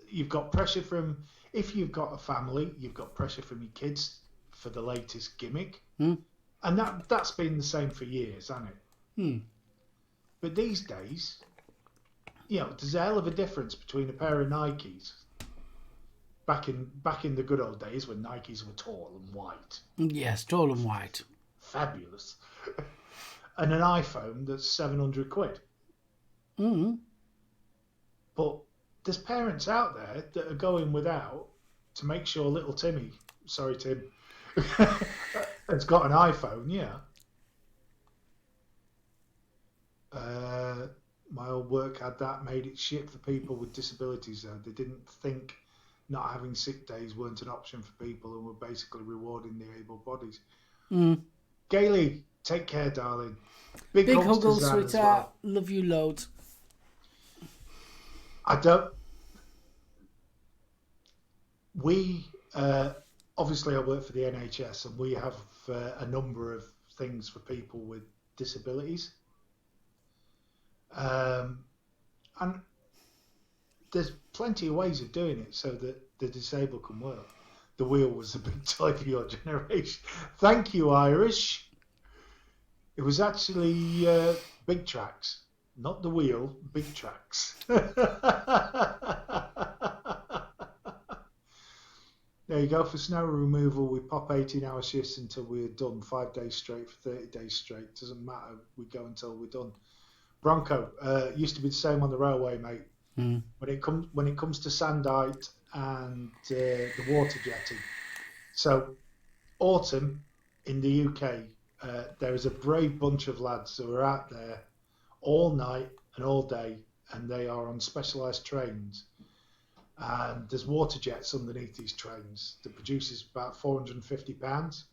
you've got pressure from, if you've got a family, you've got pressure from your kids for the latest gimmick. And that's been the same for years, hasn't it? But these days, you know, there's a hell of a difference between a pair of Nikes back in the good old days when Nikes were tall and white. Yes, tall and white. Fabulous. And an iPhone that's 700 quid. But there's parents out there that are going without to make sure little Timmy, sorry Tim, has got an iPhone, yeah. My old work had that, made it shit for people with disabilities though. They didn't think not having sick days weren't an option for people and were basically rewarding the able bodies. Gailey, take care, darling. Big huggles, to sweetheart. well. Love you loads. Obviously I work for the NHS and we have a number of things for people with disabilities. And there's plenty of ways of doing it so that the disabled can work. The wheel was a big toy for your generation. Thank you, Irish. It was actually big tracks, not the wheel, big tracks. There you go. For snow removal, we pop 18-hour shifts until we're done, 5 days straight for 30 days straight. Doesn't matter. We go until we're done. Bronco used to be the same on the railway, mate. When it comes to sandite and the water jetting. So autumn in the UK, there is a brave bunch of lads who are out there all night and all day, and they are on specialised trains. And there's water jets underneath these trains that produces about 450 pounds,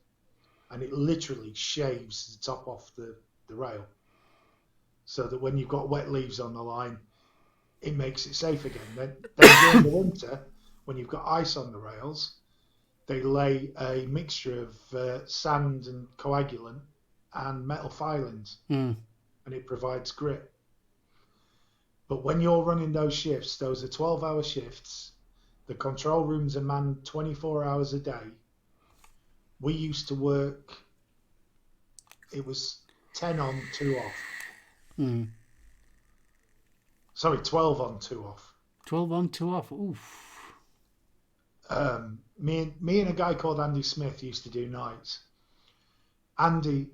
and it literally shaves the top off the rail, so that when you've got wet leaves on the line, it makes it safe again. Then during the winter, when you've got ice on the rails, they lay a mixture of sand and coagulant and metal filings, and it provides grip. But when you're running those shifts, those are 12-hour shifts. The control rooms are manned 24 hours a day. We used to work, it was 10 on, 2 off. Sorry, 12 on, 2 off. 12 on, 2 off. Oof. Me and a guy called Andy Smith used to do nights. Andy,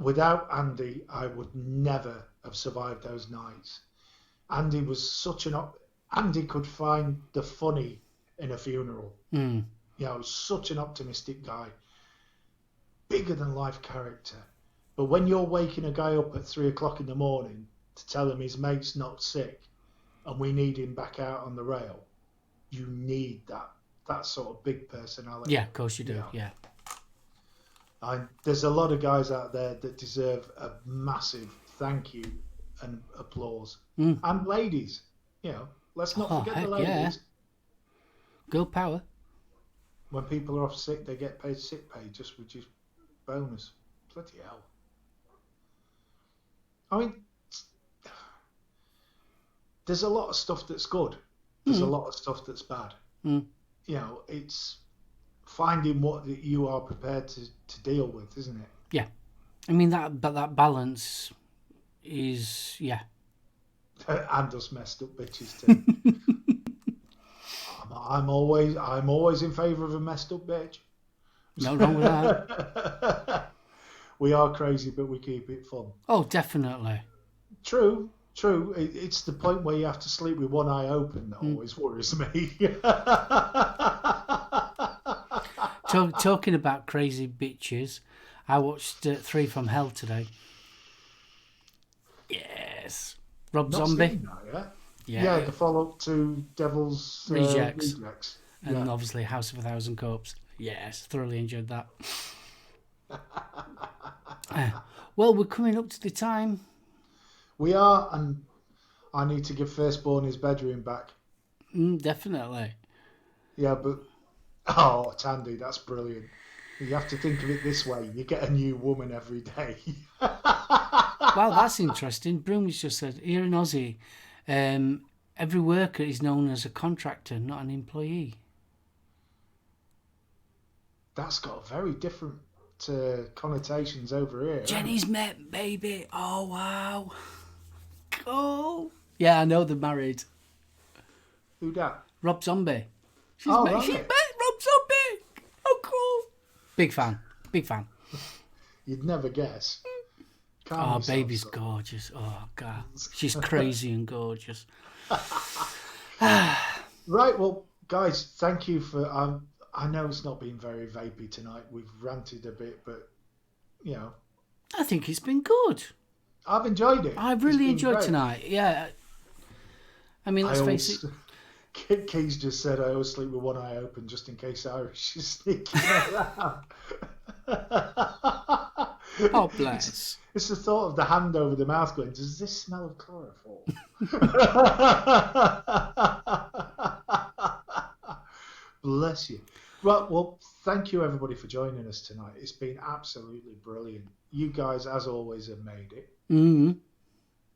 without Andy, I would never have survived those nights. Andy was Andy could find the funny in a funeral. You know, such an optimistic guy. Bigger than life character. But when you're waking a guy up at 3 o'clock in the morning to tell him his mate's not sick and we need him back out on the rail, you need that sort of big personality. Yeah, of course you do, yeah. There's a lot of guys out there that deserve a massive thank you and applause. And ladies, let's not forget the ladies. Yeah. Girl power. When people are off sick, they get paid sick pay, just reduced bonus. Bloody hell. I mean, there's a lot of stuff that's good. There's a lot of stuff that's bad. It's finding what you are prepared to deal with, isn't it? Yeah. I mean, that balance is, yeah. And us messed up bitches too. I'm always in favour of a messed up bitch. No wrong with that. We are crazy, but we keep it fun. Oh, definitely. True. It's the point where you have to sleep with one eye open that always worries me. Talking about crazy bitches, I watched 3 from Hell today. Yes. Rob Zombie. That, yeah, the follow-up to Devil's Rejects. And obviously House of a Thousand Corpses. Yes, thoroughly enjoyed that. Well, we're coming up to the time. We are, and I need to give Firstborn his bedroom back. Definitely. Yeah, but Tandy, that's brilliant. You have to think of it this way: you get a new woman every day. Well, that's interesting. Broom's just said here in Aussie, every worker is known as a contractor, not an employee. That's got very different connotations over here. Jenny's met, baby. Oh, wow. Cool. Yeah, I know they're married. Who that? Rob Zombie. She met Rob Zombie. Oh, cool. Big fan. You'd never guess. Baby's gorgeous. Oh, God. She's crazy and gorgeous. Right, well, guys, thank you for... I know it's not been very vapey tonight. We've ranted a bit, but, I think it's been good. I've enjoyed it. I've really enjoyed tonight. Yeah. I mean, let's face it. Keys just said I always sleep with one eye open just in case Irish is sneaking around. Oh, bless. It's the thought of the hand over the mouth going, does this smell of chloroform? Bless you. Well, thank you everybody for joining us tonight. It's been absolutely brilliant. You guys, as always, have made it. Mm-hmm.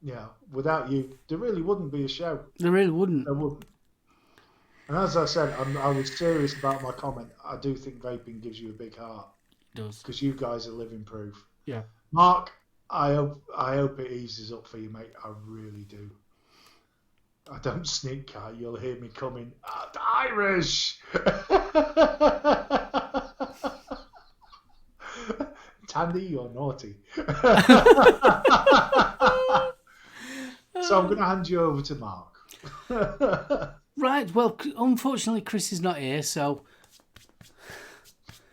Yeah, without you, there really wouldn't be a show. There really wouldn't. There wouldn't. And as I said, I was serious about my comment. I do think vaping gives you a big heart. It does. Because you guys are living proof. Yeah. Mark, I hope it eases up for you, mate. I really do. I don't sneak car. You'll hear me coming. Irish! Tandy, you're naughty. So I'm going to hand you over to Mark. Right, well, unfortunately Chris is not here, so...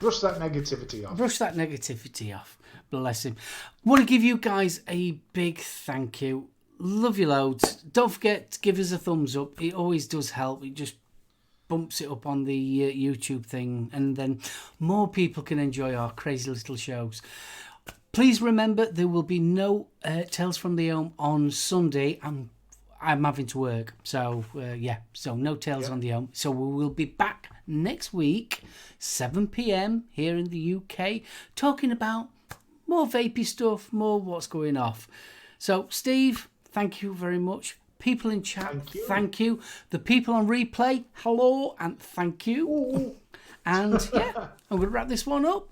Brush that negativity off. Bless him. Want to give you guys a big thank you. Love you loads. Don't forget to give us a thumbs up. It always does help. It just bumps it up on the YouTube thing, and then more people can enjoy our crazy little shows. Please remember there will be no Tales from the Ohm on Sunday. I'm having to work, so so no Tales on the Ohm. So we will be back next week, 7 p.m. here in the UK, talking about more vapey stuff, more what's going off. So Steve, thank you very much. People in chat, thank you. The people on replay, hello and thank you. Ooh. And I'm going to wrap this one up.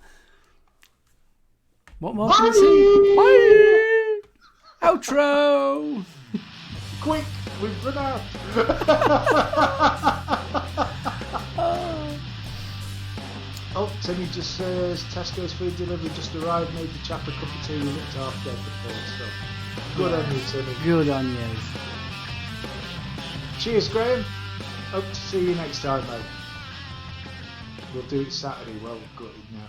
What more can I say? Bye! Outro! Quick, we've run out. Timmy just says Tesco's food delivery just arrived, made the chap a cup of tea, looked half dead before stuff. Good on you, Timmy. Good on you. Cheers, Graham. Hope to see you next time, mate. We'll do it Saturday. Well, gutted now.